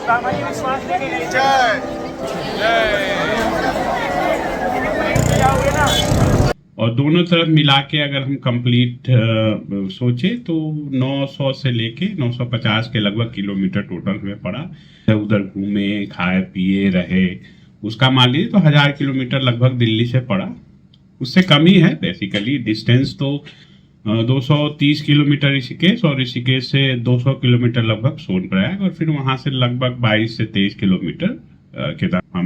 सामाजिक विश्वास लेके गए जाओगे ना। और दोनों तरफ मिला के अगर हम कंप्लीट सोचे तो 900 से लेके 950 के लगभग किलोमीटर टोटल हमें पड़ा। उधर घूमे, खाए पिए रहे, उसका मान लीजिए तो 1000 किलोमीटर लगभग दिल्ली से पड़ा। उससे कम ही है बेसिकली डिस्टेंस तो 230 किलोमीटर ऋषिकेश, और ऋषिकेश से 200 किलोमीटर लगभग सोनप्रयाग, और फिर वहां से लगभग 22 से 23 किलोमीटर केदार। हम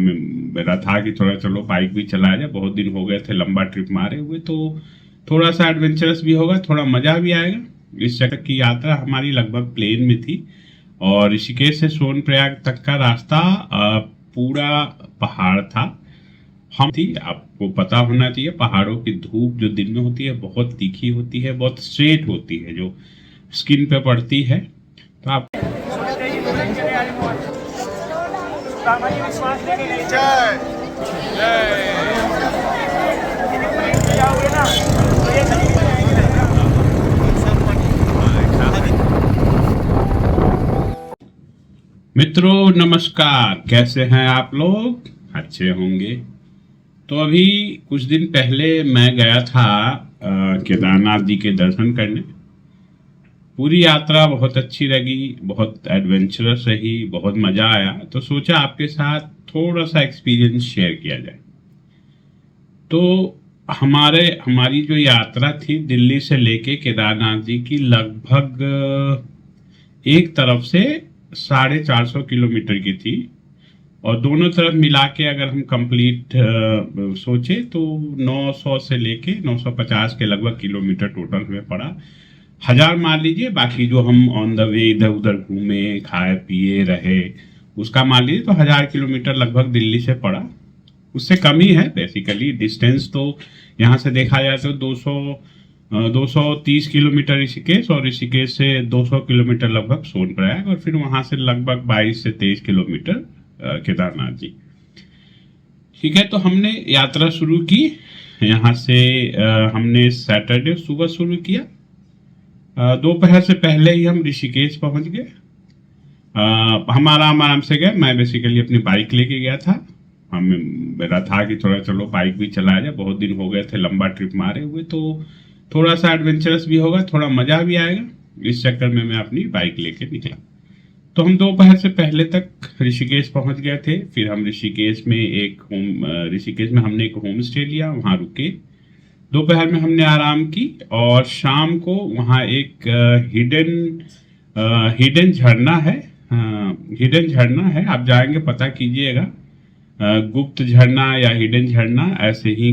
मेरा था कि थोड़ा चलो बाइक भी चलाया जाए, बहुत दिन हो गए थे लंबा ट्रिप मारे हुए, तो थोड़ा सा एडवेंचरस भी होगा, थोड़ा मजा भी आएगा। इस जगह की यात्रा हमारी लगभग प्लेन में थी, और ऋषिकेश से सोनप्रयाग तक का रास्ता पूरा पहाड़ था। हम थी, आपको पता होना चाहिए पहाड़ों की धूप जो दिन में होती है बहुत तीखी होती है, बहुत स्ट्रेट होती है, जो स्किन पे पड़ती है। तो आप सामाजिक विश्वास लेके गए जाओगे ना तो ये सही मित्रों नमस्कार, कैसे हैं आप लोग? अच्छे होंगे। तो अभी कुछ दिन पहले मैं गया था केदारनाथ जी के दर्शन करने। पूरी यात्रा बहुत अच्छी लगी, बहुत एडवेंचरस रही, बहुत मज़ा आया, तो सोचा आपके साथ थोड़ा सा एक्सपीरियंस शेयर किया जाए। तो हमारी जो यात्रा थी दिल्ली से लेके केदारनाथ जी की, लगभग एक तरफ से 450 किलोमीटर की थी, और दोनों तरफ मिला के अगर हम कंप्लीट सोचे तो 900 से लेके 950 के लगभग किलोमीटर टोटल हमें पड़ा। 1000 मान लीजिए, बाकी जो हम ऑन द वे इधर उधर घूमे, खाए पिए रहे, उसका मान लीजिए तो 1000 किलोमीटर लगभग दिल्ली से पड़ा। उससे कम ही है बेसिकली डिस्टेंस तो यहाँ से देखा जाए तो 230 किलोमीटर ऋषिकेश, और ऋषिकेश से 200 किलोमीटर लगभग सोनप्रयाग, और फिर वहां से लगभग 22 से 23 किलोमीटर केदारनाथ जी। ठीक है, तो हमने यात्रा शुरू की यहाँ से। हमने सैटरडे सुबह शुरू किया, दोपहर से पहले ही हम ऋषिकेश पहुंच गए। हम आराम से गए, मैं बेसिकली अपनी बाइक लेके गया था। मेरा था कि थोड़ा चलो बाइक भी चलाया जाए, बहुत दिन हो गए थे लंबा ट्रिप मारे हुए, तो थोड़ा सा एडवेंचरस भी होगा, थोड़ा मज़ा भी आएगा। इस चक्कर में मैं अपनी बाइक लेके निकला। तो हम दोपहर से पहले तक ऋषिकेश पहुंच गए थे। फिर हम ऋषिकेश में हमने एक होम स्टे लिया, वहाँ रुके। दोपहर में हमने आराम की, और शाम को वहाँ एक हिडन झरना है। हिडन झरना है, आप जाएंगे पता कीजिएगा, गुप्त झरना या हिडन झरना ऐसे ही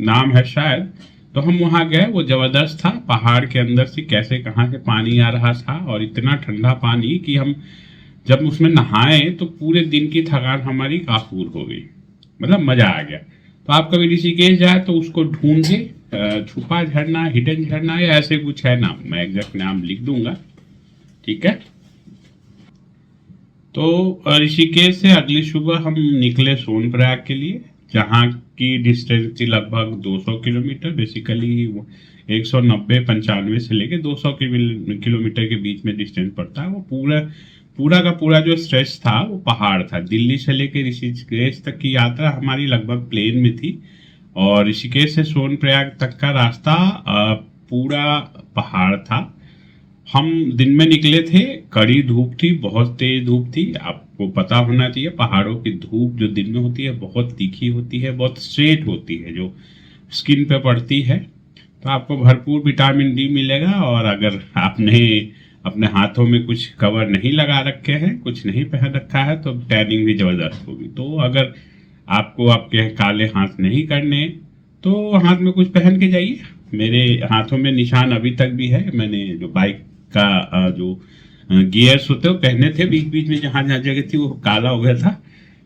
नाम है शायद। तो हम वहाँ गए, वो जबरदस्त था। पहाड़ के अंदर से कैसे कहाँ से पानी आ रहा था, और इतना ठंडा पानी कि हम जब उसमें नहाए तो पूरे दिन की थकान हमारी काफूर हो गई, मतलब मजा आ गया। तो आप कभी ऋषिकेश जाए तो उसको ढूंढे, छुपा झरना, हिडन झरना या ऐसे कुछ है नाम, मैं एग्जैक्ट नाम लिख दूंगा। ठीक है, तो ऋषिकेश से अगली सुबह हम निकले सोनप्रयाग के लिए, जहाँ की डिस्टेंस थी लगभग 200 किलोमीटर। बेसिकली 190-95 से लेके 200 किलोमीटर के बीच में डिस्टेंस पड़ता है। वो पूरा का पूरा जो स्ट्रेच था वो पहाड़ था। दिल्ली से लेके ऋषिकेश तक की यात्रा हमारी लगभग प्लेन में थी, और ऋषिकेश से सोनप्रयाग तक का रास्ता पूरा पहाड़ था। हम दिन में निकले थे, कड़ी धूप थी, बहुत तेज धूप थी। आपको पता होना चाहिए पहाड़ों की धूप जो दिन में होती है बहुत तीखी होती है, बहुत स्ट्रेट होती है, जो स्किन पे पड़ती है। तो आपको भरपूर विटामिन डी मिलेगा, और अगर आपने अपने हाथों में कुछ कवर नहीं लगा रखे हैं, कुछ नहीं पहन रखा है, तो टैनिंग भी ज़बरदस्त होगी। तो अगर आपको आपके काले हाथ नहीं करने तो हाथ में कुछ पहन के जाइए। मेरे हाथों में निशान अभी तक भी है, मैंने जो बाइक का जो गियर्स होते वो पहने थे, बीच बीच में जहाँ जहाँ जगह थी वो काला हो गया था।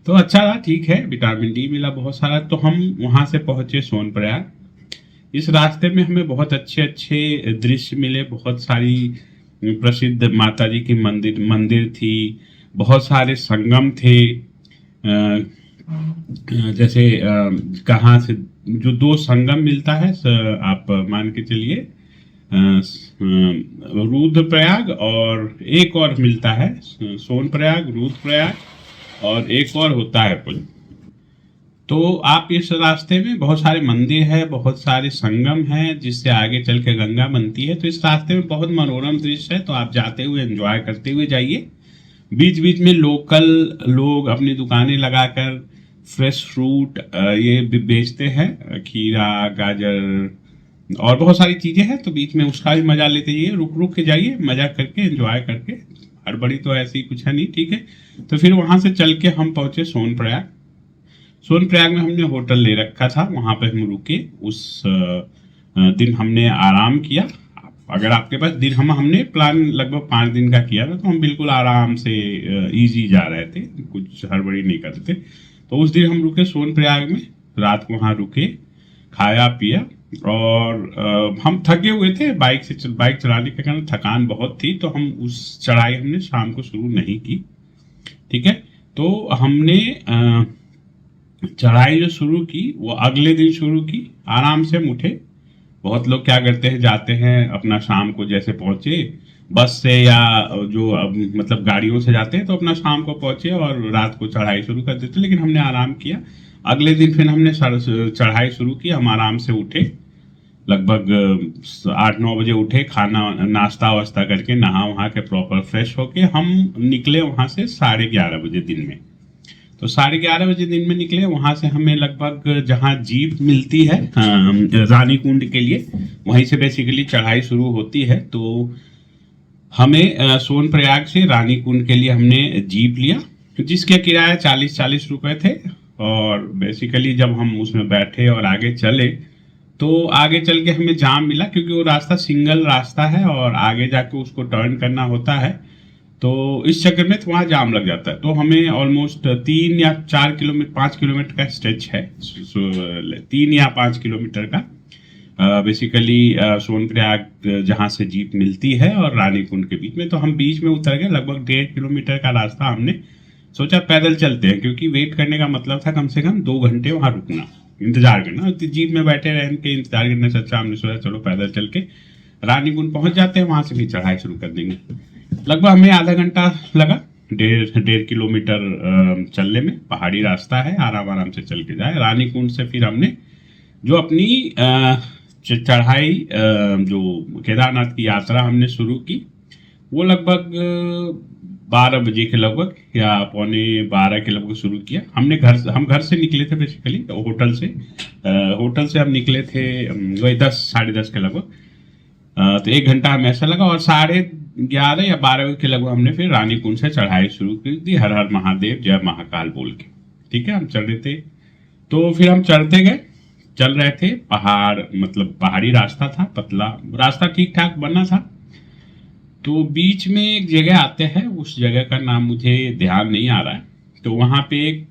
तो अच्छा था, ठीक है, विटामिन डी मिला बहुत सारा। तो हम वहाँ से पहुँचे सोनप्रयाग। इस रास्ते में हमें बहुत अच्छे अच्छे दृश्य मिले, बहुत सारी प्रसिद्ध माता जी की मंदिर थी, बहुत सारे संगम थे। जैसे कहाँ से जो दो संगम मिलता है, आप मान के चलिए रुद्रप्रयाग और एक और मिलता है, सोनप्रयाग, रुद्रप्रयाग और एक और होता है पुल। तो आप इस रास्ते में बहुत सारे मंदिर है, बहुत सारे संगम हैं जिससे आगे चल के गंगा बनती है। तो इस रास्ते में बहुत मनोरम दृश्य है, तो आप जाते हुए एंजॉय करते हुए जाइए। बीच बीच में लोकल लोग अपनी दुकानें लगाकर फ्रेश फ्रूट ये भी बेचते हैं, खीरा, गाजर और बहुत सारी चीजें हैं। तो बीच में उसका भी मजा लेते जाइए, रुक रुक के जाइए, मजा करके एंजॉय करके। हड़बड़ी तो ऐसी कुछ है नहीं, ठीक है। तो फिर वहां से चल के हम पहुंचे सोनप्रयाग। सोनप्रयाग में हमने होटल ले रखा था, वहां पे हम रुके। उस दिन हमने आराम किया। अगर आपके पास दिन हमने प्लान लगभग 5 दिन का किया था, तो हम बिल्कुल आराम से इजी जा रहे थे, कुछ हड़बड़ी नहीं कर रहे थे। तो उस दिन हम रुके सोनप्रयाग में, रात को वहाँ रुके, खाया पिया और हम थके हुए थे बाइक चलाने के कारण थकान बहुत थी। तो हम उस चढ़ाई हमने शाम को शुरू नहीं की, ठीक है। तो हमने चढ़ाई जो शुरू की वो अगले दिन शुरू की। आराम से हम उठे। बहुत लोग क्या करते हैं, जाते हैं अपना शाम को, जैसे पहुंचे बस से या जो मतलब गाड़ियों से जाते हैं, तो अपना शाम को पहुंचे और रात को चढ़ाई शुरू कर देते। लेकिन हमने आराम किया। अगले दिन फिर हमने चढ़ाई शुरू की। हम आराम से उठे, लगभग 8-9 बजे उठे, खाना नाश्ता वास्ता करके, नहा वहा के प्रॉपर फ्रेश होके हम निकले वहां से 11:30 बजे दिन में। तो 11:30 बजे दिन में निकले। वहां से हमें लगभग जहाँ जीप मिलती है रानी कुंड के लिए, वहीं से बेसिकली चढ़ाई शुरू होती है। तो हमें सोनप्रयाग से रानी कुंड के लिए हमने जीप लिया, जिसके किराया 40-40 रुपए थे। और बेसिकली जब हम उसमें बैठे और आगे चले, तो आगे चल के हमें जाम मिला, क्योंकि वो रास्ता सिंगल रास्ता है और आगे जाके उसको टर्न करना होता है। तो इस चक्कर में वहाँ जाम लग जाता है। तो हमें ऑलमोस्ट 3 या 4 किलोमीटर 5 किलोमीटर का स्ट्रेच है, 3 या 5 किलोमीटर का बेसिकली सोनप्रयाग जहाँ से जीप मिलती है और रानी कुंड के बीच में। तो हम बीच में उतर गए। लगभग 1.5 किलोमीटर का रास्ता हमने सोचा पैदल चलते हैं, क्योंकि वेट करने का मतलब था कम से कम 2 घंटे वहाँ रुकना, इंतजार करना। तो जीप में बैठे रहने के इंतजार करने से अच्छा हमने सोचा चलो पैदल चल के रानी कुंड पहुंच जाते हैं, वहां से भी चढ़ाई शुरू कर देंगे। लगभग हमें आधा घंटा लगा, 1.5 किलोमीटर चलने में। पहाड़ी रास्ता है, आराम आराम से चल के जाए। रानी कुंड से फिर हमने जो अपनी चढ़ाई जो केदारनाथ की यात्रा हमने शुरू की, वो लगभग 12 बजे के लगभग या 11:15 के लगभग शुरू किया। हम घर से निकले थे बेसिकली, होटल से हम निकले थे वही 10-10:30 के लगभग। तो 1 घंटा हमें ऐसा लगा और 11:30 या 12 बजे के लगभग हमने फिर रानी कुंड से चढ़ाई शुरू कर दी, हर हर महादेव जय महाकाल बोल के, ठीक है। हम चढ़ रहे थे, तो फिर हम चढ़ते गए, चल रहे थे। मतलब पहाड़ी रास्ता था, पतला रास्ता, ठीक ठाक बना था। तो बीच में एक जगह आते हैं, उस जगह का नाम मुझे ध्यान नहीं आ रहा है। तो वहाँ पे एक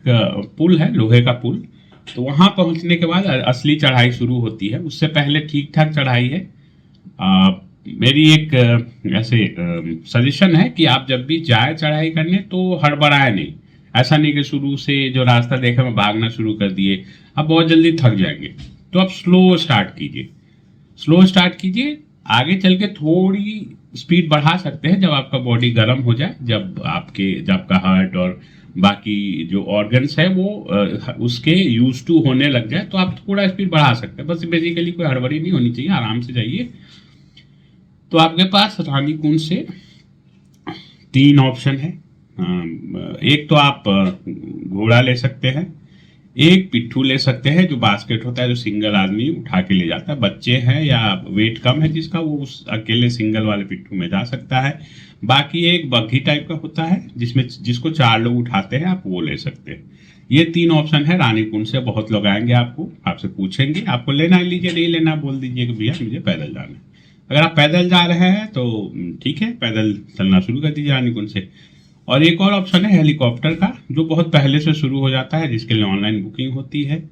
पुल है, लोहे का पुल। तो वहाँ पहुँचने के बाद असली चढ़ाई शुरू होती है। उससे पहले ठीक ठाक चढ़ाई है। मेरी एक ऐसे सजेशन है कि आप जब भी जाए चढ़ाई करने तो हड़बड़ाए नहीं। ऐसा नहीं कि शुरू से जो रास्ता देखा मैं भागना शुरू कर दिए, आप बहुत जल्दी थक जाएंगे। तो आप स्लो स्टार्ट कीजिए। आगे चल के थोड़ी स्पीड बढ़ा सकते हैं जब आपका बॉडी गर्म हो जाए, जब आपका हार्ट और बाकी जो ऑर्गन्स है वो उसके यूज टू होने लग जाए, तो आप थोड़ा स्पीड बढ़ा सकते हैं। बस बेसिकली कोई हड़बड़ी नहीं होनी चाहिए, आराम से जाइए। तो आपके पास रानी कुंड से 3 ऑप्शन है। एक तो आप घोड़ा ले सकते हैं, एक पिट्ठू ले सकते हैं जो बास्केट होता है, जो सिंगल आदमी उठा के ले जाता है। बच्चे हैं या वेट कम है जिसका, वो उस अकेले सिंगल वाले पिट्ठू में जा सकता है। बाकी एक बग्घी टाइप का होता है जिसको 4 लोग उठाते हैं, आप वो ले सकते हैं। ये 3 ऑप्शन है रानी कुंड से। बहुत लोग आएंगे, आपसे पूछेंगे आपको लेना है लीजिए, नहीं लेना बोल दीजिए कि भैया मुझे पैदल जाना है। अगर आप पैदल जा रहे हैं तो ठीक है, पैदल चलना शुरू कर दीजिए रानी कुंड से। और एक और ऑप्शन है हेलीकॉप्टर का, जो बहुत पहले से शुरू हो जाता है, जिसके लिए ऑनलाइन बुकिंग होती है।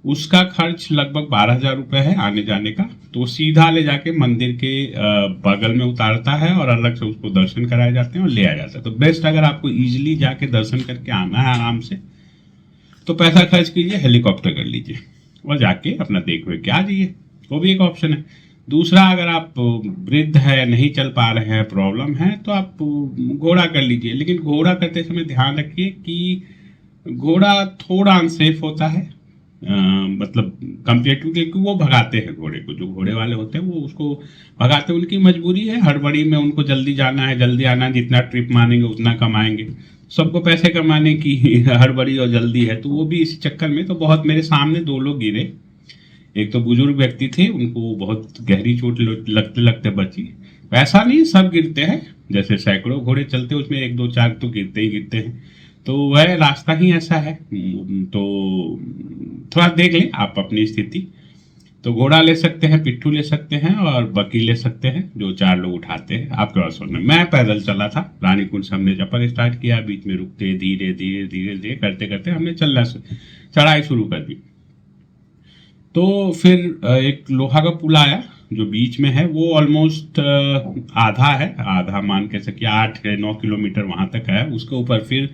उसका खर्च लगभग 12,000 रुपये है आने जाने का। तो सीधा ले जाके मंदिर के बगल में उतारता है और अलग से उसको दर्शन कराए जाते हैं और ले आया जाता है। तो बेस्ट, अगर आपको इजीली जाके दर्शन करके आना है आराम से, तो पैसा खर्च कीजिए, हेलीकॉप्टर कर लीजिए और जाके अपना देख के आ जाइए, वो भी एक ऑप्शन है। दूसरा, अगर आप वृद्ध है, नहीं चल पा रहे हैं, प्रॉब्लम है, तो आप घोड़ा कर लीजिए। लेकिन घोड़ा करते समय ध्यान रखिए कि घोड़ा थोड़ा अनसेफ होता है, मतलब कंपेरेटिव, क्योंकि वो भगाते हैं घोड़े को, जो घोड़े वाले होते हैं वो उसको भगाते हैं। उनकी मजबूरी है, हड़बड़ी में उनको जल्दी जाना है, जल्दी आना है, जितना ट्रिप मारेंगे उतना कमाएंगे। सबको पैसे कमाने की हड़बड़ी और जल्दी है, तो वो भी इसी चक्कर में। तो बहुत, मेरे सामने 2 लोग गिरे। एक तो बुजुर्ग व्यक्ति थे, उनको बहुत गहरी चोट लगते लगते बची। ऐसा नहीं सब गिरते हैं, जैसे सैकड़ों घोड़े चलते उसमें 1 2 4 तो गिरते ही गिरते हैं। तो वह रास्ता ही ऐसा है। तो थोड़ा देख लें आप अपनी स्थिति। तो घोड़ा ले सकते हैं, पिट्ठू ले सकते हैं और बकी ले सकते हैं, जो 4 लोग उठाते हैं। आपके पास सुनना, मैं पैदल चला था रानीकुंड से, हमने चप्पल स्टार्ट किया, बीच में रुकते, धीरे धीरे धीरे धीरे करते करते हमने चलना चढ़ाई शुरू कर दी। तो फिर एक लोहा का पुल आया जो बीच में है, वो ऑलमोस्ट आधा है, आधा मान के सकिए 8 या 9 किलोमीटर वहां तक है। उसके ऊपर फिर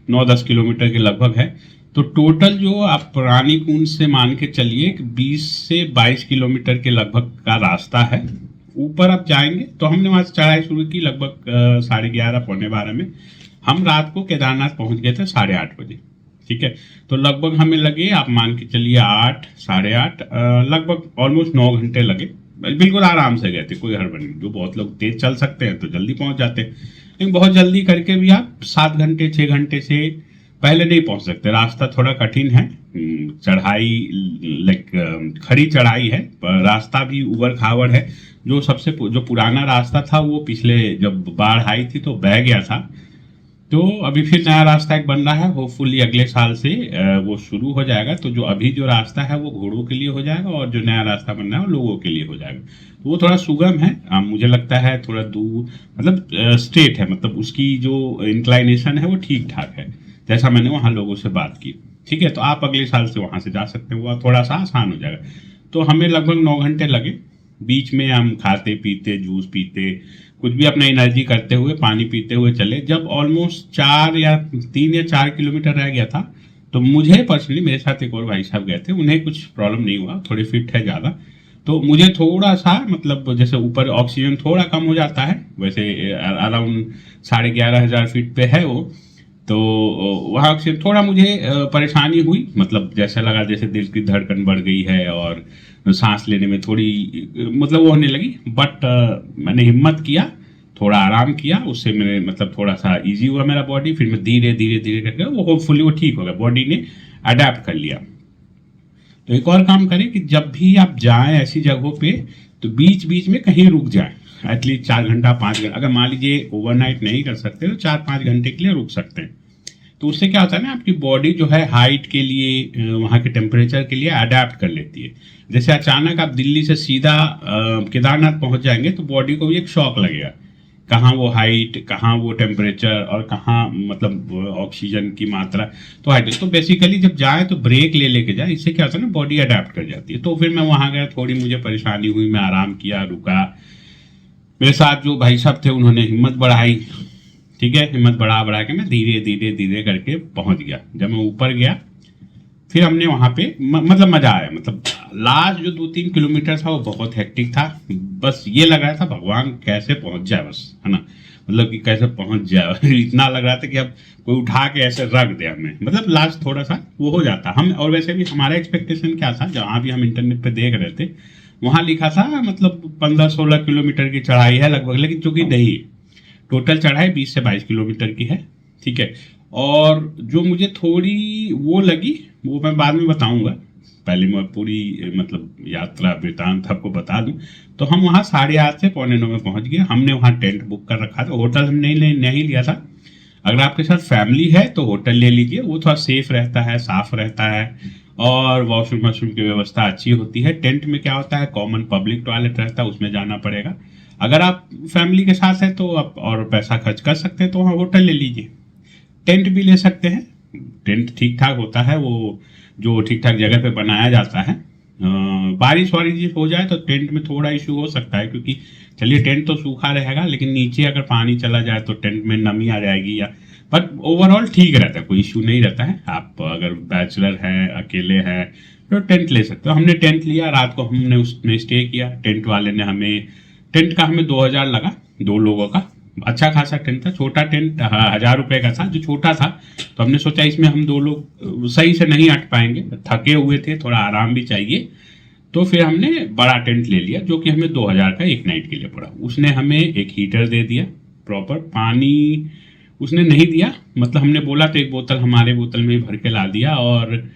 9-10 किलोमीटर के लगभग है। तो टोटल जो आप रानीकुंड से मान के चलिए 20 से 22 किलोमीटर के लगभग का रास्ता है। ऊपर आप जाएंगे तो हमने वहां से चढ़ाई शुरू की लगभग 11:30 पौने 12 में। हम रात को केदारनाथ पहुंच गए थे 8:30 बजे। ठीक है, तो लगभग हमें लगे, आप मान के चलिए 8 साढ़े 8, लगभग ऑलमोस्ट 9 घंटे लगे। बिल्कुल आराम से गए थे, कोई हड़बड़ी नहीं। जो बहुत लोग तेज चल सकते हैं तो जल्दी पहुंच जाते हैं, लेकिन बहुत जल्दी करके भी आप 7 घंटे 6 घंटे से पहले नहीं पहुंच सकते। रास्ता थोड़ा कठिन है, चढ़ाई लाइक खड़ी चढ़ाई है, रास्ता भी उबड़ खाबड़ है। जो पुराना रास्ता था वो पिछले जब बाढ़ आई थी तो बह गया था। तो अभी फिर नया रास्ता एक बन रहा है, होपफुली अगले साल से वो शुरू हो जाएगा। तो जो अभी जो रास्ता है वो घोड़ों के लिए हो जाएगा और जो नया रास्ता बन रहा है वो लोगों के लिए हो जाएगा। तो वो थोड़ा सुगम है, मुझे लगता है थोड़ा दूर, मतलब स्ट्रेट है, मतलब उसकी जो इंक्लाइनेशन है वो ठीक ठाक है, जैसा मैंने वहाँ लोगों से बात की। ठीक है, तो आप अगले साल से वहाँ से जा सकते हैं, वो थोड़ा सा आसान हो जाएगा। तो हमें लगभग 9 घंटे लगे। बीच में हम खाते पीते, जूस पीते, कुछ भी अपना एनर्जी करते हुए, पानी पीते हुए चले। जब ऑलमोस्ट 3 या 4 किलोमीटर रह गया था, तो मुझे पर्सनली, मेरे साथ एक और भाई साहब गए थे, उन्हें कुछ प्रॉब्लम नहीं हुआ, थोड़े फिट है ज़्यादा। तो मुझे थोड़ा सा, मतलब जैसे ऊपर ऑक्सीजन थोड़ा कम हो जाता है, वैसे अराउंड 11,500 फीट पे है वो। तो वहाँ से थोड़ा मुझे परेशानी हुई, मतलब जैसा लगा जैसे दिल की धड़कन बढ़ गई है और सांस लेने में थोड़ी मतलब वो होने लगी। बट मैंने हिम्मत किया, थोड़ा आराम किया, उससे मेरे मतलब थोड़ा सा इजी हुआ मेरा बॉडी। फिर मैं धीरे धीरे धीरे करके वो होपफुली वो ठीक हो गया, बॉडी ने अडेप्ट कर लिया। तो एक और काम करें कि जब भी आप जाएं ऐसी जगहों पे, तो बीच बीच में कहीं रुक जाएं, एटलीस्ट 4 घंटा 5 घंटा। अगर मान लीजिए ओवरनाइट नहीं कर सकते तो 4-5 घंटे के लिए रुक सकते हैं। तो उससे क्या होता है ना, आपकी बॉडी जो है हाइट के लिए, वहाँ के टेम्परेचर के लिए अडेप्ट कर लेती है। जैसे अचानक आप दिल्ली से सीधा केदारनाथ पहुंच जाएंगे तो बॉडी को भी एक शॉक लगेगा, कहाँ वो हाइट, कहाँ वो टेम्परेचर और कहाँ मतलब ऑक्सीजन की मात्रा। तो हाइट, तो बेसिकली जब जाए तो ब्रेक ले लेके जाए, इससे क्या होता है ना, बॉडी अडेप्ट कर जाती है। तो फिर मैं वहाँ गया, थोड़ी मुझे परेशानी हुई, मैं आराम किया, रुका। मेरे साथ जो भाई साहब थे उन्होंने हिम्मत बढ़ाई। ठीक है, हिम्मत बढ़ा बढ़ा के मैं धीरे धीरे धीरे करके पहुंच गया। जब मैं ऊपर गया फिर हमने वहाँ पे मतलब मजा आया। मतलब लास्ट जो 2-3 किलोमीटर था वो बहुत हेक्टिक था, बस ये लग रहा था भगवान कैसे पहुंच जाए, बस है ना, मतलब कि कैसे पहुंच जाए इतना लग रहा था कि अब कोई उठा के ऐसे रख दे हमें। मतलब लास्ट थोड़ा सा वो हो जाता हम। और वैसे भी हमारा एक्सपेक्टेशन क्या था, जहाँ भी हम इंटरनेट पे देख रहे थे वहाँ लिखा था मतलब 15-16 किलोमीटर की चढ़ाई है लगभग, लेकिन चूंकि नहीं, टोटल चढ़ाई 20 से 22 किलोमीटर की है। ठीक है, और जो मुझे थोड़ी वो लगी वो मैं बाद में बताऊंगा, पहले मैं पूरी मतलब यात्रा वृतांत आपको बता दूं। तो हम वहाँ 8:30 से 8:45 में पहुंच गए। हमने वहाँ टेंट बुक कर रखा था, होटल हमने नहीं लिया था। अगर आपके साथ फैमिली है तो होटल ले लीजिए, वो थोड़ा सेफ रहता है, साफ रहता है और वॉशरूम वॉशरूम की व्यवस्था अच्छी होती है। टेंट में क्या होता है, कॉमन पब्लिक टॉयलेट रहता है, उसमें जाना पड़ेगा। अगर आप फैमिली के साथ हैं तो आप और पैसा खर्च कर सकते हैं, तो वहाँ होटल ले लीजिए। टेंट भी ले सकते हैं, टेंट ठीक ठाक होता है, वो जो ठीक ठाक जगह पे बनाया जाता है। बारिश वारिश हो जाए तो टेंट में थोड़ा इशू हो सकता है, क्योंकि चलिए टेंट तो सूखा रहेगा, लेकिन नीचे अगर पानी चला जाए तो टेंट में नमी आ जाएगी या बट ओवरऑल ठीक रहता है, कोई इशू नहीं रहता है। आप अगर बैचलर हैं, अकेले हैं, तो टेंट ले सकते हो। हमने टेंट लिया, रात को हमने उसमें स्टे किया। टेंट वाले ने टेंट का हमें 2000 लगा 2 लोगों का। अच्छा खासा टेंट था, छोटा टेंट 1000 रुपये का था, जो छोटा था। तो हमने सोचा इसमें हम 2 लोग सही से नहीं अट पाएंगे, थके हुए थे, थोड़ा आराम भी चाहिए। तो फिर हमने बड़ा टेंट ले लिया, जो कि हमें 2000 का एक नाइट के लिए पड़ा। उसने हमें एक हीटर दे दिया, प्रॉपर पानी उसने नहीं दिया, मतलब हमने बोला तो एक बोतल हमारे बोतल में ही भर के ला दिया, और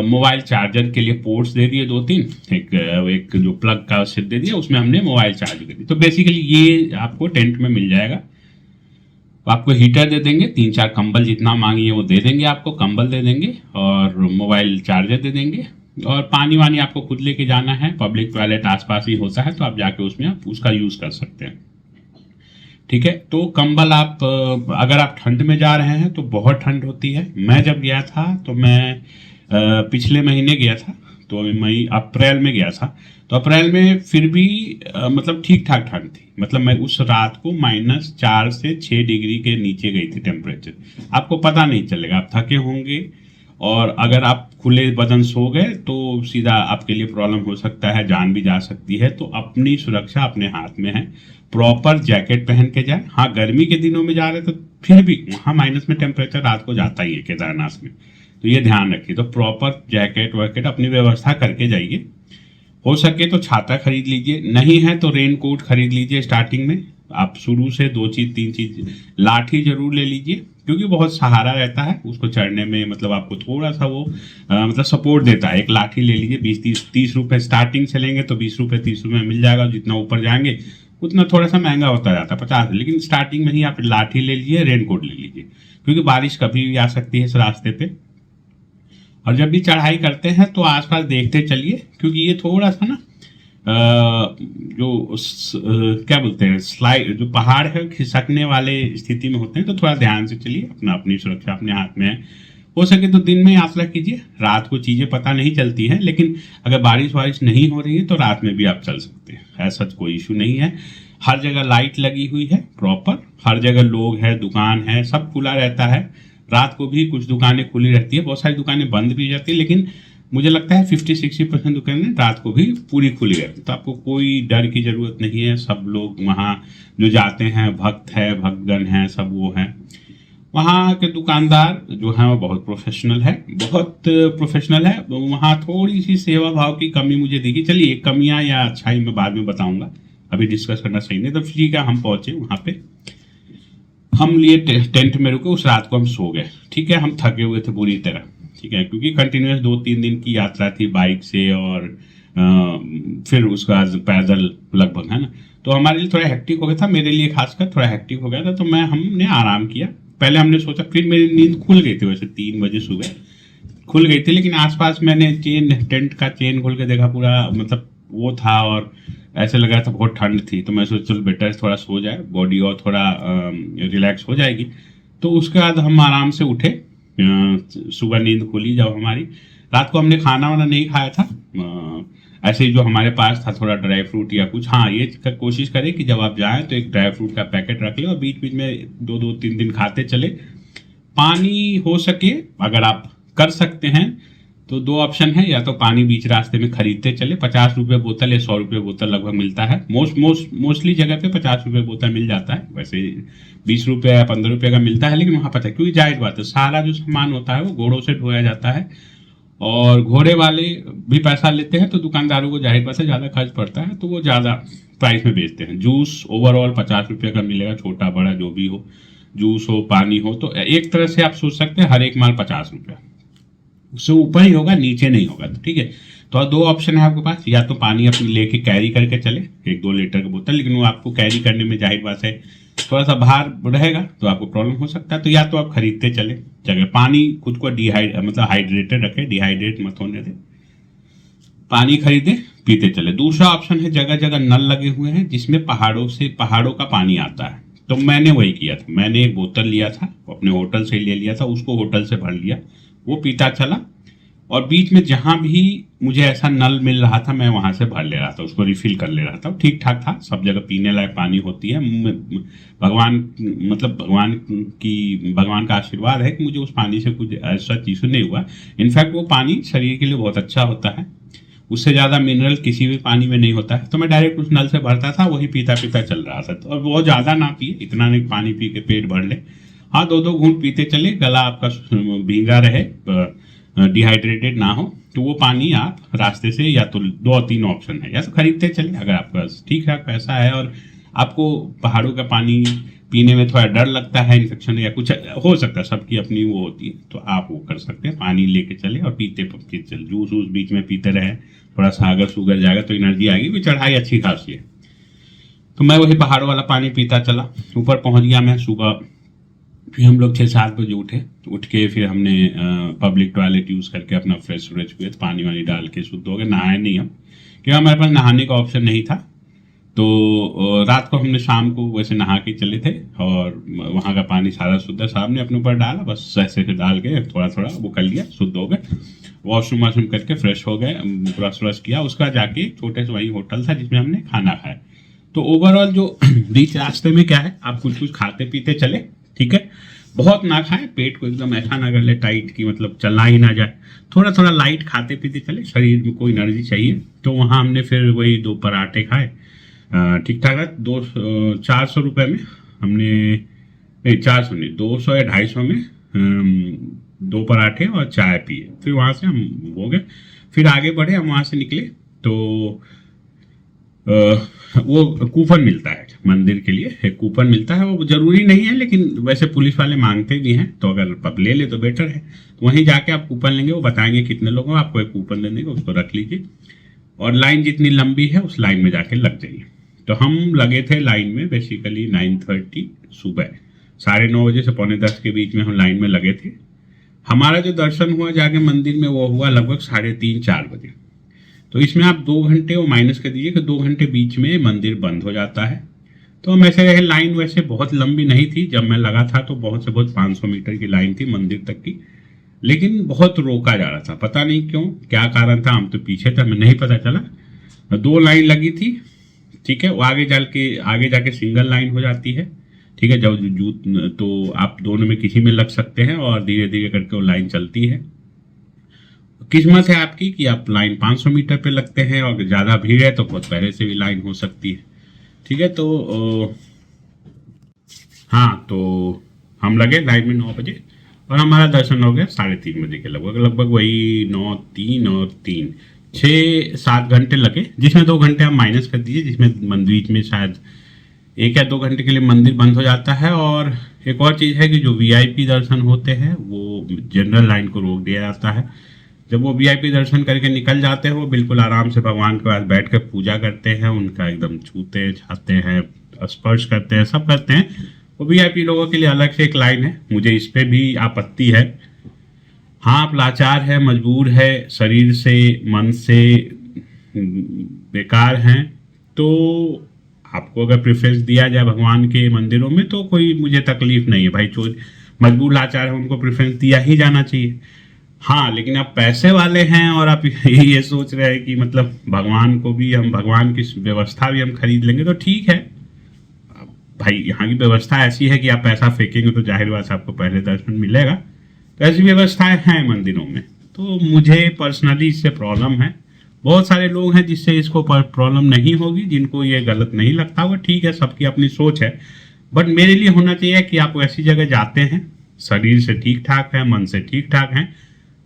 मोबाइल चार्जर के लिए पोर्ट्स दे दिए 2-3, एक जो प्लग का सेट दे दिया, उसमें हमने मोबाइल चार्ज कर दिया। तो बेसिकली ये आपको टेंट में मिल जाएगा। आपको हीटर दे देंगे, 3-4 कंबल जितना मांगिए वो दे देंगे, आपको कंबल दे देंगे और मोबाइल चार्जर दे देंगे। और पानी वानी आपको खुद लेके जाना है, पब्लिक टॉयलेट आसपास ही होता है, तो आप जाके उसमें आप उसका यूज़ कर सकते हैं। ठीक है, तो कंबल आप अगर आप ठंड में जा रहे हैं तो बहुत ठंड होती है। मैं जब गया था तो मैं पिछले महीने गया था, तो अप्रैल में गया था। तो अप्रैल में फिर भी मतलब ठीक ठाक ठंड थी। मतलब मैं उस रात को -4 से 6 डिग्री के नीचे गई थी टेम्परेचर। आपको पता नहीं चलेगा, आप थके होंगे, और अगर आप खुले बदन सो गए तो सीधा आपके लिए प्रॉब्लम हो सकता है, जान भी जा सकती है। तो अपनी सुरक्षा अपने हाथ में है। प्रॉपर जैकेट पहन के जाए। हाँ, गर्मी के दिनों में जा रहे तो फिर भी वहाँ माइनस में टेम्परेचर रात को जाता ही है केदारनाथ में, तो ये ध्यान रखिए। तो प्रॉपर जैकेट वैकेट अपनी व्यवस्था करके जाइए। हो सके तो छाता खरीद लीजिए, नहीं है तो रेन कोट खरीद लीजिए। स्टार्टिंग में आप शुरू से 2 चीज़ 3 चीज़, लाठी जरूर ले लीजिए, क्योंकि बहुत सहारा रहता है उसको चढ़ने में। मतलब आपको थोड़ा सा वो मतलब सपोर्ट देता है। एक लाठी ले लीजिए, 20-30 रुपये स्टार्टिंग से लेंगे तो 20 रुपये 30 रुपये मिल जाएगा। जितना ऊपर जाएंगे उतना थोड़ा सा महंगा होता जाता है, 50। लेकिन स्टार्टिंग में ही आप लाठी ले लीजिए, रेन कोट ले लीजिए, क्योंकि बारिश कभी भी आ सकती है इस रास्ते पे। और जब भी चढ़ाई करते हैं तो आसपास देखते चलिए, क्योंकि ये थोड़ा सा ना क्या बोलते हैं, स्लाइड, जो पहाड़ है खिसकने वाले स्थिति में होते हैं। तो थोड़ा ध्यान से चलिए, अपनी सुरक्षा अपने हाथ में है। हो सके तो दिन में यात्रा कीजिए, रात को चीज़ें पता नहीं चलती हैं। लेकिन अगर बारिश नहीं हो रही है तो रात में भी आप चल सकते हैं, ऐसा कोई इशू नहीं है। हर जगह लाइट लगी हुई है प्रॉपर, हर जगह लोग है, दुकान है, सब खुला रहता है। रात को भी कुछ दुकानें खुली रहती है, बहुत सारी दुकानें बंद भी जाती है, लेकिन मुझे लगता है 50-60% दुकानें रात को भी पूरी खुली रहती है। तो आपको कोई डर की ज़रूरत नहीं है। सब लोग वहाँ जो जाते हैं, भक्त है, भक्तगण हैं, सब वो हैं। वहाँ के दुकानदार जो हैं वो बहुत प्रोफेशनल है। वहाँ थोड़ी सी सेवा भाव की कमी मुझे दिखी। चलिए, कमियाँ या अच्छाई मैं बाद में बताऊँगा, अभी डिस्कस करना सही नहीं। तो ठीक है, हम पहुँचे वहाँ पे, हम लिए टेंट में रुके। उस रात को हम सो गए। ठीक है, हम थके हुए थे बुरी तरह। ठीक है, क्योंकि कंटिन्यूस 2-3 दिन की यात्रा थी बाइक से, और फिर उसके बाद पैदल लगभग, है ना। तो हमारे लिए थोड़ा हेक्टिक हो गया था, मेरे लिए खासकर थोड़ा हेक्टिक हो गया था। तो हमने आराम किया। पहले हमने सोचा, फिर मेरी नींद खुल गई थी, वैसे 3 बजे सुबह खुल गई थी, लेकिन आसपास मैंने टेंट का चेन खोल के देखा, पूरा मतलब वो था, और ऐसे लग रहा था बहुत ठंड थी। तो मैं सोचा चलो बेटर थोड़ा सो जाए, बॉडी और थोड़ा रिलैक्स हो जाएगी। तो उसके बाद हम आराम से उठे, सुबह नींद खुली जब हमारी। रात को हमने खाना वाना नहीं खाया था, ऐसे ही जो हमारे पास था थोड़ा ड्राई फ्रूट या कुछ। हाँ, ये कोशिश करें कि जब आप जाएं तो एक ड्राई फ्रूट का पैकेट रख लें, और बीच बीच में 2-3 दिन खाते चले। पानी हो सके अगर आप कर सकते हैं तो 2 ऑप्शन है, या तो पानी बीच रास्ते में खरीदते चले, 50 रुपये बोतल या 100 रुपये बोतल लगभग मिलता है। मोस्टली जगह पे 50 रुपये बोतल मिल जाता है, वैसे 20 रुपये या 15 रुपये का मिलता है। लेकिन वहाँ पता है, क्योंकि जाहिर बात है सारा जो सामान होता है वो घोड़ों से ढोया जाता है, और घोड़े वाले भी पैसा लेते हैं, तो दुकानदारों को जाहिर बात है ज़्यादा खर्च पड़ता है, तो वो ज़्यादा प्राइस में बेचते हैं। जूस ओवरऑल 50 रुपये का मिलेगा, छोटा बड़ा जो भी हो, जूस हो, पानी हो। तो एक तरह से आप सोच सकते हैं हर एक माल 50 रुपये, उससे ऊपर ही होगा, नीचे नहीं होगा। तो ठीक है, तो 2 ऑप्शन है आपके पास, या तो पानी अपनी लेके कैरी करके चले 1-2 लीटर की बोतल, लेकिन वो आपको कैरी करने में जाहिर बात है थोड़ा सा भार रहेगा, तो आपको प्रॉब्लम हो सकता है। तो या तो आप खरीदते चले, जगह पानी खुद को मतलब हाइड्रेटेड रखे, डिहाइड्रेट मत होने दे, पानी खरीदे पीते चले। दूसरा ऑप्शन है, जगह जगह नल लगे हुए हैं जिसमें पहाड़ों का पानी आता है। तो मैंने वही किया था, मैंने एक बोतल लिया था, अपने होटल से ले लिया था, उसको होटल से भर लिया, वो पीता चला। और बीच में जहां भी मुझे ऐसा नल मिल रहा था मैं वहां से भर ले रहा था, उसको रिफिल कर ले रहा था। ठीक ठाक था, सब जगह पीने लायक पानी होती है। भगवान मतलब भगवान का आशीर्वाद है कि मुझे उस पानी से कुछ ऐसा चीज नहीं हुआ। इनफैक्ट वो पानी शरीर के लिए बहुत अच्छा होता है, उससे ज्यादा मिनरल किसी भी पानी में नहीं होता है। तो मैं डायरेक्ट उस नल से भरता था, वही पीता पीता चल रहा था। तो और बहुत ज्यादा ना पिए, इतना नहीं पानी पी के पेट भर ले। हाँ, 2-2 घूंट पीते चले, गला आपका भींगा रहे, डिहाइड्रेटेड ना हो। तो वो पानी आप रास्ते से या तो 2-3 ऑप्शन है, या तो खरीदते चले अगर आपके पास ठीक ठाक पैसा है और आपको पहाड़ों का पानी पीने में थोड़ा डर लगता है, इन्फेक्शन या कुछ हो सकता है, सबकी अपनी वो होती है, तो आप वो कर सकते हैं, पानी लेके चले और पीते पीते चले। जूस वूस बीच में पीते रहे, थोड़ा सा अगर शुगर जाएगा तो एनर्जी आएगी, भी चढ़ाई अच्छी खासी है। तो मैं वही पहाड़ों वाला पानी पीता चला। ऊपर पहुंच गया मैं सुबह, फिर हम लोग 6-7 बजे उठ के फिर हमने पब्लिक टॉयलेट यूज़ करके अपना फ्रेश व्रेश हुए, पानी वानी डाल के शुद्ध हो गए। नहाए नहीं हम, क्योंकि हमारे पास नहाने का ऑप्शन नहीं था। तो रात को हमने शाम को वैसे नहा के चले थे और वहाँ का पानी सारा शुद्ध है, साहब ने अपने ऊपर डाला, बस ऐसे डाल के थोड़ा थोड़ा वो कर लिया, शुद्ध हो गए। वॉशरूम वाशरूम करके फ्रेश हो गए, ब्रश व्रश किया। उसका जाके छोटे से वही होटल था जिसमें हमने खाना खाया। तो ओवरऑल जो बीच रास्ते में क्या है, आप कुछ कुछ खाते पीते चले, ठीक है, बहुत ना खाएं, पेट को एकदम ऐसा ना कर ले टाइट की मतलब चलना ही ना जाए, थोड़ा थोड़ा लाइट खाते पीते चले, शरीर में कोई एनर्जी चाहिए। तो वहाँ हमने फिर वही 2 पराठे खाए, ठीक ठाक है। 400 रुपये में हमने, नहीं 400 नहीं, 200 या 250 में 2 पराठे और चाय पिए। फिर वहाँ से हम हो गए, फिर आगे बढ़े। हम वहाँ से निकले तो वो कूपन मिलता है मंदिर के लिए, एक कूपन मिलता है, वो जरूरी नहीं है लेकिन वैसे पुलिस वाले मांगते भी हैं, तो अगर आप ले ले तो बेटर है। तो वहीं जाके आप कूपन लेंगे, वो बताएंगे कितने लोग हैं, आपको एक कूपन दे देंगे, उसको रख लीजिए और लाइन जितनी लंबी है उस लाइन में जाके लग जाइए। तो हम लगे थे लाइन में बेसिकली 9:30 सुबह, 9:30 बजे से 9:45 के बीच में हम लाइन में लगे थे। हमारा जो दर्शन हुआ जाके मंदिर में वो हुआ लगभग 3:30-4 बजे। तो इसमें आप 2 घंटे वो माइनस कर दीजिए कि 2 घंटे बीच में मंदिर बंद हो जाता है। तो हम ऐसे रहे, लाइन वैसे बहुत लंबी नहीं थी, जब मैं लगा था तो बहुत से बहुत 500 मीटर की लाइन थी मंदिर तक की, लेकिन बहुत रोका जा रहा था, पता नहीं क्यों, क्या कारण था, हम तो पीछे थे, हमें नहीं पता चला। 2 लाइन लगी थी, ठीक है, वो आगे जाके सिंगल लाइन हो जाती है, ठीक है, जब तो आप दोनों में किसी में लग सकते हैं और धीरे धीरे करके वो लाइन चलती है। किस्मत है आपकी कि आप लाइन 500 मीटर पे लगते हैं और ज़्यादा भीड़ है तो बहुत पहले से भी लाइन हो सकती है, ठीक है। तो हाँ, तो हम लगे लाइन में 9 बजे और हमारा दर्शन हो गया 3:30 बजे के लगभग वही 9:03 और 3, 6-7 घंटे लगे, जिसमें 2 घंटे आप माइनस कर दीजिए, जिसमें मंदिर में शायद 1 या 2 घंटे के लिए मंदिर बंद हो जाता है। और एक और चीज़ है कि जो VIP दर्शन होते हैं वो जनरल लाइन को रोक दिया जाता है। जब वो VIP दर्शन करके निकल जाते हैं, वो बिल्कुल आराम से भगवान के पास बैठ कर पूजा करते हैं, उनका एकदम छूते छाते हैं, स्पर्श करते हैं, सब करते हैं। वो VIP लोगों के लिए अलग से एक लाइन है, मुझे इस पर भी आपत्ति है। हाँ, आप लाचार है, मजबूर है, शरीर से मन से बेकार हैं, तो आपको अगर प्रेफरेंस दिया जाए भगवान के मंदिरों में तो कोई मुझे तकलीफ नहीं है भाई। जो मजबूर लाचार है उनको प्रेफरेंस दिया ही जाना चाहिए। हाँ, लेकिन आप पैसे वाले हैं और आप ये सोच रहे हैं कि मतलब भगवान को भी हम, भगवान की व्यवस्था भी हम खरीद लेंगे, तो ठीक है भाई, यहाँ की व्यवस्था ऐसी है कि आप पैसा फेंकेंगे तो जाहिर बात आपको पहले दर्शन मिलेगा। तो ऐसी व्यवस्थाएं हैं मंदिरों में, तो मुझे पर्सनली इससे प्रॉब्लम है। बहुत सारे लोग हैं जिससे इसको प्रॉब्लम नहीं होगी, जिनको ये गलत नहीं लगता होगा, ठीक है, सबकी अपनी सोच है। बट मेरे लिए होना चाहिए कि आप ऐसी जगह जाते हैं, शरीर से ठीक ठाक है, मन से ठीक ठाक हैं,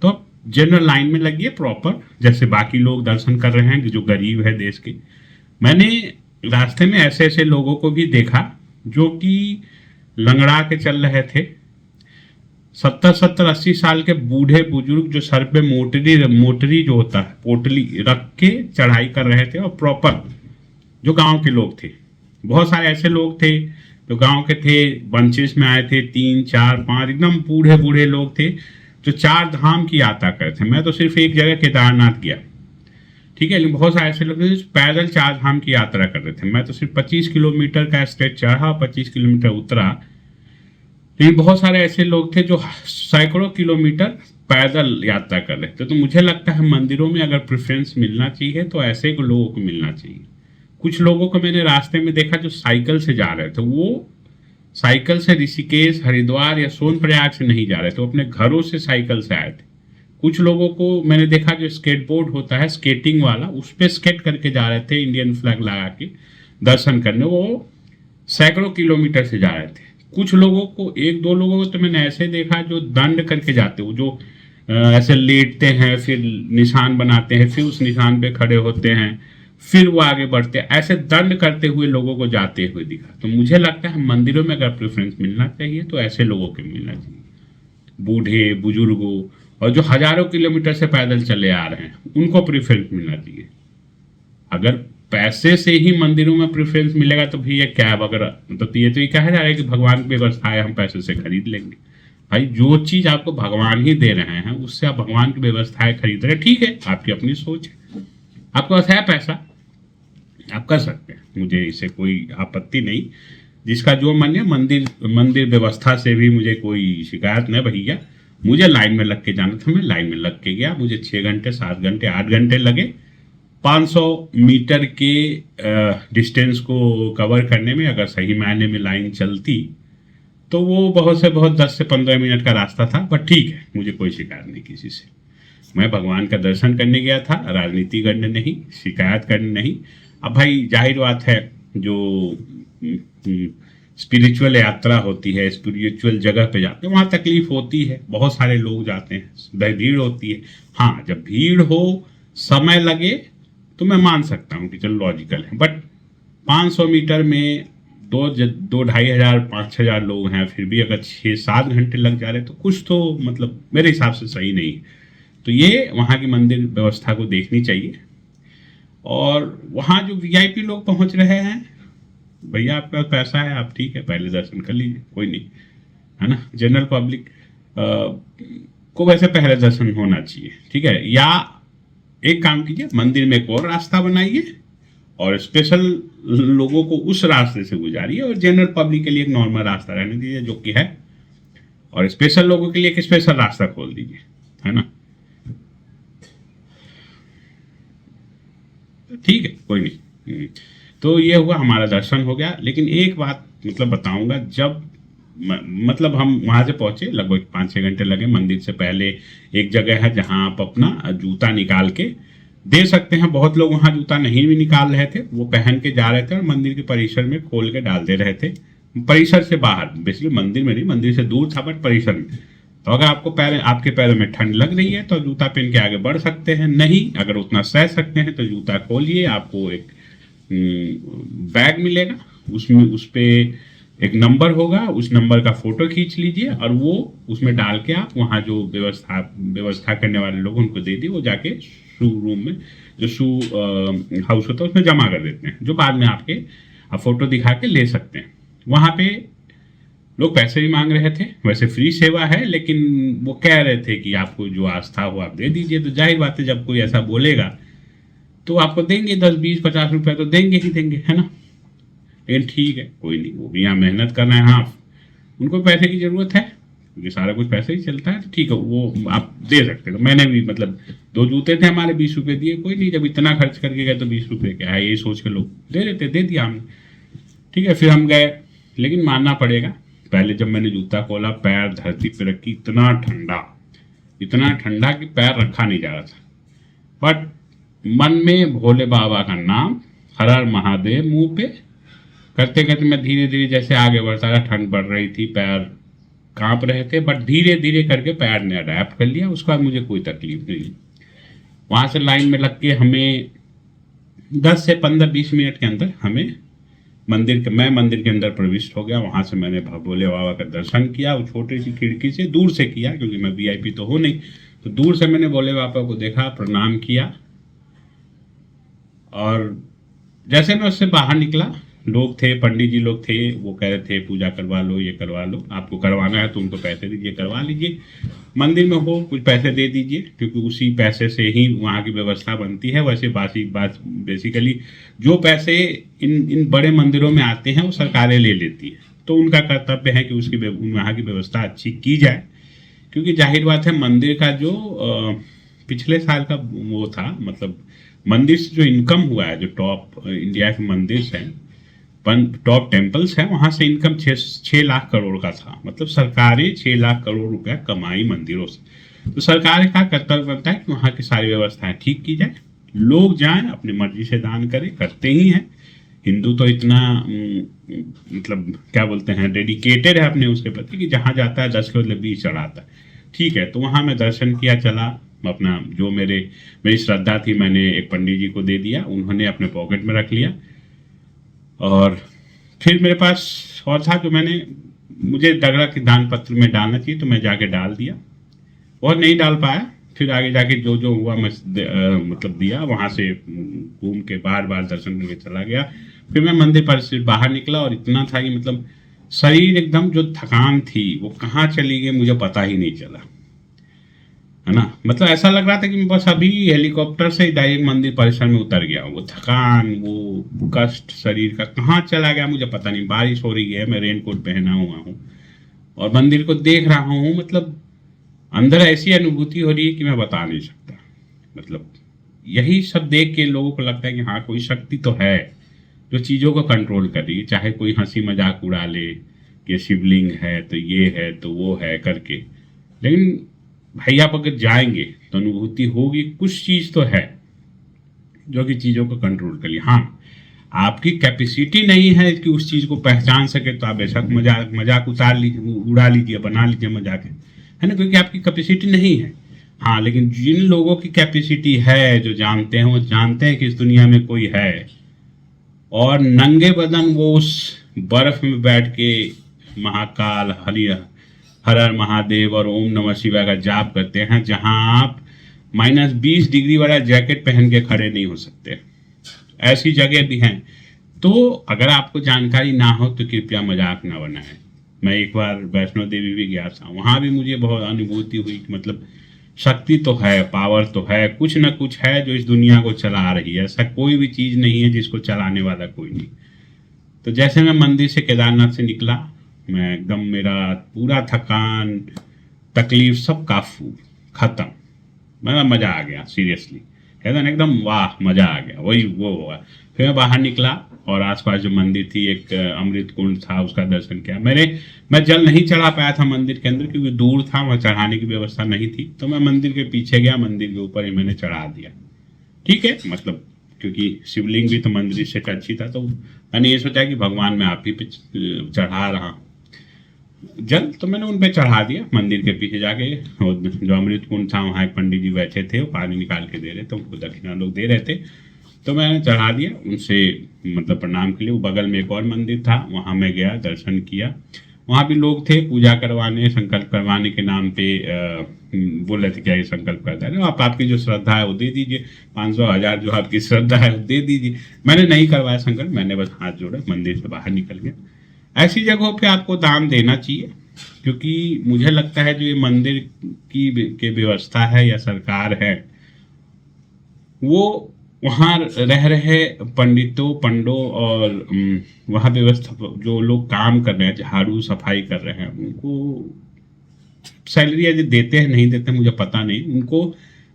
तो जनरल लाइन में लगिए प्रॉपर, जैसे बाकी लोग दर्शन कर रहे हैं जो गरीब है देश के। मैंने रास्ते में ऐसे ऐसे लोगों को भी देखा जो कि लंगड़ा के चल रहे थे, 70-80 साल के बूढ़े बुजुर्ग जो सर पे मोटरी जो होता है, पोटली रख के चढ़ाई कर रहे थे, और प्रॉपर जो गांव के लोग थे। बहुत सारे ऐसे लोग थे जो गांव के थे, बंचेस में आए थे, 3, 4, 5 एकदम बूढ़े बूढ़े लोग थे जो 4 धाम की यात्रा करे थे। मैं तो सिर्फ एक जगह केदारनाथ गया, ठीक है, लेकिन बहुत सारे ऐसे लोग थे जो पैदल 4 धाम की यात्रा कर रहे थे। मैं तो सिर्फ 25 किलोमीटर का स्ट्रेच चढ़ा, 25 किलोमीटर उतरा, लेकिन बहुत सारे ऐसे लोग थे जो सैकड़ों किलोमीटर पैदल यात्रा कर रहे थे। तो मुझे लगता है मंदिरों में अगर प्रेफरेंस मिलना चाहिए तो ऐसे को लोगों को मिलना चाहिए। कुछ लोगों को मैंने रास्ते में देखा जो साइकिल से जा रहे थे, वो साइकिल से ऋषिकेश, हरिद्वार या सोनप्रयाग से नहीं जा रहे थे, वो अपने घरों से साइकिल से आए थे। कुछ लोगों को मैंने देखा जो स्केटबोर्ड होता है, स्केटिंग वाला, उस पर स्केट करके जा रहे थे, इंडियन फ्लैग लगा के दर्शन करने। वो सैकड़ों किलोमीटर से जा रहे थे। कुछ लोगों को, एक दो लोगों को तो मैंने ऐसे देखा जो दंड करके जाते हो, जो ऐसे लेटते हैं, फिर निशान बनाते हैं, फिर उस निशान पे खड़े होते हैं, फिर वो आगे बढ़ते हैं, ऐसे दंड करते हुए लोगों को जाते हुए दिखा। तो मुझे लगता है मंदिरों में अगर प्रेफरेंस मिलना चाहिए तो ऐसे लोगों को मिलना चाहिए, बूढ़े बुजुर्गों और जो हजारों किलोमीटर से पैदल चले आ रहे हैं उनको प्रेफरेंस मिलना चाहिए। अगर पैसे से ही मंदिरों में प्रेफरेंस मिलेगा तो भैया क्या वगैरह, तो ये कहा जा रहा है कि भगवान की व्यवस्था है, हम पैसे से खरीद लेंगे। भाई जो चीज आपको भगवान ही दे रहे हैं उससे आप भगवान की व्यवस्थाएं खरीद रहे हैं, ठीक है, आपकी अपनी सोच है, आपके पास है पैसा, आप कर सकते हैं, मुझे इससे कोई आपत्ति नहीं। जिसका जो मन है, मंदिर व्यवस्था से भी मुझे कोई शिकायत नहीं भैया। मुझे लाइन में लग के जाना था, मैं लाइन में लग के गया, मुझे 6 घंटे 7 घंटे 8 घंटे लगे 500 मीटर के डिस्टेंस को कवर करने में। अगर सही मायने में लाइन चलती तो वो बहुत से बहुत 10 से 15 मिनट का रास्ता था, बट ठीक है, मुझे कोई शिकायत नहीं किसी से। मैं भगवान का दर्शन करने गया था, राजनीति करने नहीं, शिकायत करने नहीं। अब भाई जाहिर बात है, जो स्पिरिचुअल यात्रा होती है, स्पिरिचुअल जगह पे जाते हैं, वहाँ तकलीफ होती है, बहुत सारे लोग जाते हैं, भीड़ होती है। हाँ, जब भीड़ हो, समय लगे तो मैं मान सकता हूँ कि चलो लॉजिकल है, बट 500 मीटर में 2-2,500 5,000 लोग हैं, फिर भी अगर 6-7 घंटे लग जा रहे तो कुछ तो मतलब मेरे हिसाब से सही नहीं है। तो ये वहाँ की मंदिर व्यवस्था को देखनी चाहिए। और वहाँ जो वीआईपी लोग पहुँच रहे हैं, भैया आपके पास पैसा है, आप ठीक है पहले दर्शन कर लीजिए, कोई नहीं, है ना। जनरल पब्लिक को वैसे पहले दर्शन होना चाहिए, ठीक है। या एक काम कीजिए, मंदिर में एक और रास्ता बनाइए और स्पेशल लोगों को उस रास्ते से गुजारिए, और जनरल पब्लिक के लिए एक नॉर्मल रास्ता रहने दीजिए जो कि है, और स्पेशल लोगों के लिए एक स्पेशल रास्ता खोल दीजिए, है ना। ठीक है, कोई नहीं। तो ये हुआ, हमारा दर्शन हो गया। लेकिन एक बात मतलब बताऊंगा, जब मतलब हम वहाँ से पहुँचे, लगभग 5-6 घंटे लगे। मंदिर से पहले एक जगह है जहाँ आप अपना जूता निकाल के दे सकते हैं। बहुत लोग वहाँ जूता नहीं भी निकाल रहे थे, वो पहन के जा रहे थे और मंदिर के परिसर में खोल के डाल दे रहे थे। परिसर से बाहर, बेसिकली मंदिर में नहीं, मंदिर से दूर था, बट परिसर में। तो अगर आपके पैरों में ठंड लग रही है तो जूता पहन के आगे बढ़ सकते हैं, नहीं अगर उतना सह सकते हैं तो जूता खोलिए, आपको एक बैग मिलेगा, उसमें उस पर एक नंबर होगा, उस नंबर का फोटो खींच लीजिए और वो उसमें डाल के आप वहाँ जो व्यवस्था करने वाले लोग उनको दे दिए, वो जाके शू रूम में, जो शू हाउस होता है उसमें जमा कर देते हैं, जो बाद में आप फोटो दिखा के ले सकते हैं। वहाँ पे लोग पैसे भी मांग रहे थे, वैसे फ्री सेवा है, लेकिन वो कह रहे थे कि आपको जो आस्था हो आप दे दीजिए। तो जाहिर बात है, जब कोई ऐसा बोलेगा तो आपको देंगे 10, 20, 50 रुपए तो देंगे ही देंगे, है ना। लेकिन ठीक है, कोई नहीं, वो भी यहाँ मेहनत करना है, हाँ उनको पैसे की ज़रूरत है क्योंकि सारा कुछ पैसे ही चलता है, तो ठीक है, वो आप दे सकते हो। तो मैंने भी मतलब 2 जूते थे हमारे, 20 रुपये दिए, कोई नहीं, जब इतना खर्च करके गए तो 20 रुपये क्या है, यही सोच के लोग दे देते, दे दिया हमने, ठीक है। फिर हम गए, लेकिन मानना पड़ेगा, पहले जब मैंने जूता खोला, पैर धरती पर रखी, इतना ठंडा कि पैर रखा नहीं जा रहा था, बट मन में भोले बाबा का नाम, हर हर महादेव मुंह पे करते करते मैं धीरे धीरे जैसे आगे बढ़ता रहा, ठंड बढ़ रही थी, पैर कांप रहे थे, बट धीरे धीरे करके पैर ने अडेप्ट कर लिया। उसके बाद मुझे कोई तकलीफ नहीं। वहाँ से लाइन में लग के हमें 10 से 15-20 मिनट के अंदर हमें मैं मंदिर के अंदर प्रविष्ट हो गया। वहाँ से मैंने भोले बाबा का दर्शन किया, वो छोटी सी खिड़की से दूर से किया, क्योंकि मैं वीआईपी तो हो नहीं, तो दूर से मैंने भोले बाबा को देखा, प्रणाम किया, और जैसे मैं उससे बाहर निकला, लोग थे, पंडित जी लोग थे, वो कह रहे थे पूजा करवा लो, ये करवा लो, आपको करवाना है तो उनको पैसे दीजिए, करवा लीजिए, मंदिर में हो कुछ पैसे दे दीजिए, क्योंकि उसी पैसे से ही वहाँ की व्यवस्था बनती है। वैसे बेसिकली जो पैसे इन बड़े मंदिरों में आते हैं वो सरकारें ले लेती है, तो उनका कर्तव्य है कि वहाँ की व्यवस्था अच्छी की जाए, क्योंकि जाहिर बात है मंदिर का जो पिछले साल का वो था, मतलब मंदिर से जो इनकम हुआ है, जो टॉप इंडिया के मंदिर हैं, टॉप टेम्पल्स हैं, वहां से इनकम 6 लाख करोड़ का था। मतलब सरकारें 6 लाख करोड़ रुपया कमाई मंदिरों से। तो सरकार का कर्तव्य बनता है कि वहाँ की सारी व्यवस्थाएं ठीक की जाए, लोग जाएं अपनी मर्जी से दान करें, करते ही हैं। हिंदू तो इतना मतलब क्या बोलते हैं, डेडिकेटेड है अपने उसके प्रति कि जहाँ जाता है 10 के बदले 20 चढ़ाता है। ठीक है, तो वहाँ मैं दर्शन किया, चला अपना जो मेरी श्रद्धा थी मैंने एक पंडित जी को दे दिया, उन्होंने अपने पॉकेट में रख लिया। और फिर मेरे पास और था जो मुझे लगा कि दान पत्र में डालना चाहिए, तो मैं जाके डाल दिया और नहीं डाल पाया। फिर आगे जाके जो जो हुआ मैं मतलब दिया, वहाँ से घूम के बार बार दर्शन करके चला गया। फिर मैं मंदिर पर से बाहर निकला और इतना था कि मतलब शरीर एकदम, जो थकान थी वो कहाँ चली गई मुझे पता ही नहीं चला, है ना। मतलब ऐसा लग रहा था कि मैं बस अभी हेलीकॉप्टर से डायरेक्ट मंदिर परिसर में उतर गया हूँ। वो थकान, वो कष्ट शरीर का कहाँ चला गया मुझे पता नहीं। बारिश हो रही है, मैं रेनकोट पहना हुआ हूँ और मंदिर को देख रहा हूँ, मतलब अंदर ऐसी अनुभूति हो रही है कि मैं बता नहीं सकता। मतलब यही सब देख के लोगों को लगता है कि हाँ, कोई शक्ति तो है जो चीज़ों को कंट्रोल कर रही है। चाहे कोई हंसी मजाक उड़ा ले कि शिवलिंग है तो ये है तो वो है करके, लेकिन भाई आप अगर जाएंगे तो अनुभूति होगी, कुछ चीज़ तो है जो कि चीज़ों को कंट्रोल कर लिया। हाँ, आपकी कैपेसिटी नहीं है कि उस चीज़ को पहचान सके, तो आप बेशक मजाक उतार लीजिए, उड़ा लीजिए, बना लीजिए मजाक, है ना, क्योंकि आपकी कैपेसिटी नहीं है। हाँ, लेकिन जिन लोगों की कैपेसिटी है, जो जानते हैं, वो जानते हैं कि इस दुनिया में कोई है, और नंगे बदन वो उस बर्फ में बैठ के महाकाल, हर हर महादेव और ओम नमः शिवाय का जाप करते हैं, जहां आप -20 डिग्री वाला जैकेट पहन के खड़े नहीं हो सकते। ऐसी जगह भी हैं। तो अगर आपको जानकारी ना हो तो कृपया मजाक ना बनाएं। मैं एक बार वैष्णो देवी भी गया था, वहां भी मुझे बहुत अनुभूति हुई कि मतलब शक्ति तो है, पावर तो है, कुछ ना कुछ है जो इस दुनिया को चला रही है। ऐसा कोई भी चीज़ नहीं है जिसको चलाने वाला कोई नहीं। तो जैसे मैं मंदिर से, केदारनाथ से निकला, मैं एकदम, मेरा पूरा थकान, तकलीफ सब काफू खत्म, मेरा मज़ा आ गया सीरियसली, है ना, एकदम वाह, मज़ा आ गया, वही वो हुआ। फिर मैं बाहर निकला और आसपास जो मंदिर थी, एक अमृत कुंड था, उसका दर्शन किया। मैं जल नहीं चढ़ा पाया था मंदिर के अंदर क्योंकि दूर था, वहाँ चढ़ाने की व्यवस्था नहीं थी। तो मैं मंदिर के पीछे गया, मंदिर के ऊपर ही मैंने चढ़ा दिया। ठीक है, मतलब क्योंकि शिवलिंग भी तो मंदिर से टच ही था, तो मैंने ये सोचा कि भगवान मैं आप ही पे चढ़ा रहा हूँ जल, तो मैंने उन पे चढ़ा दिया मंदिर के पीछे जाके। और जो अमृत कुंड था, वहाँ एक पंडित जी बैठे थे, वो पानी निकाल के दे रहे थे, उनको दक्षिणा लोग दे रहे थे, तो मैंने चढ़ा दिया उनसे, मतलब प्रणाम के लिए। वो बगल में एक और मंदिर था, वहाँ मैं गया, दर्शन किया। वहाँ भी लोग थे पूजा करवाने, संकल्प करवाने के नाम पे बोल रहे थे क्या ये संकल्प करता है, आप आपकी जो श्रद्धा है वो दे दीजिए, 500 1000 जो आपकी श्रद्धा है वो दे दीजिए। मैंने नहीं करवाया संकल्प, मैंने बस हाथ जोड़ा, मंदिर से बाहर निकल गया। ऐसी जगहों पे आपको दान देना चाहिए, क्योंकि मुझे लगता है जो ये मंदिर की व्यवस्था है या सरकार है, वो वहाँ रह रहे पंडों और वहाँ व्यवस्था जो लोग काम कर रहे हैं, झाड़ू सफाई कर रहे हैं, उनको सैलरी यदि देते हैं नहीं देते मुझे पता नहीं। उनको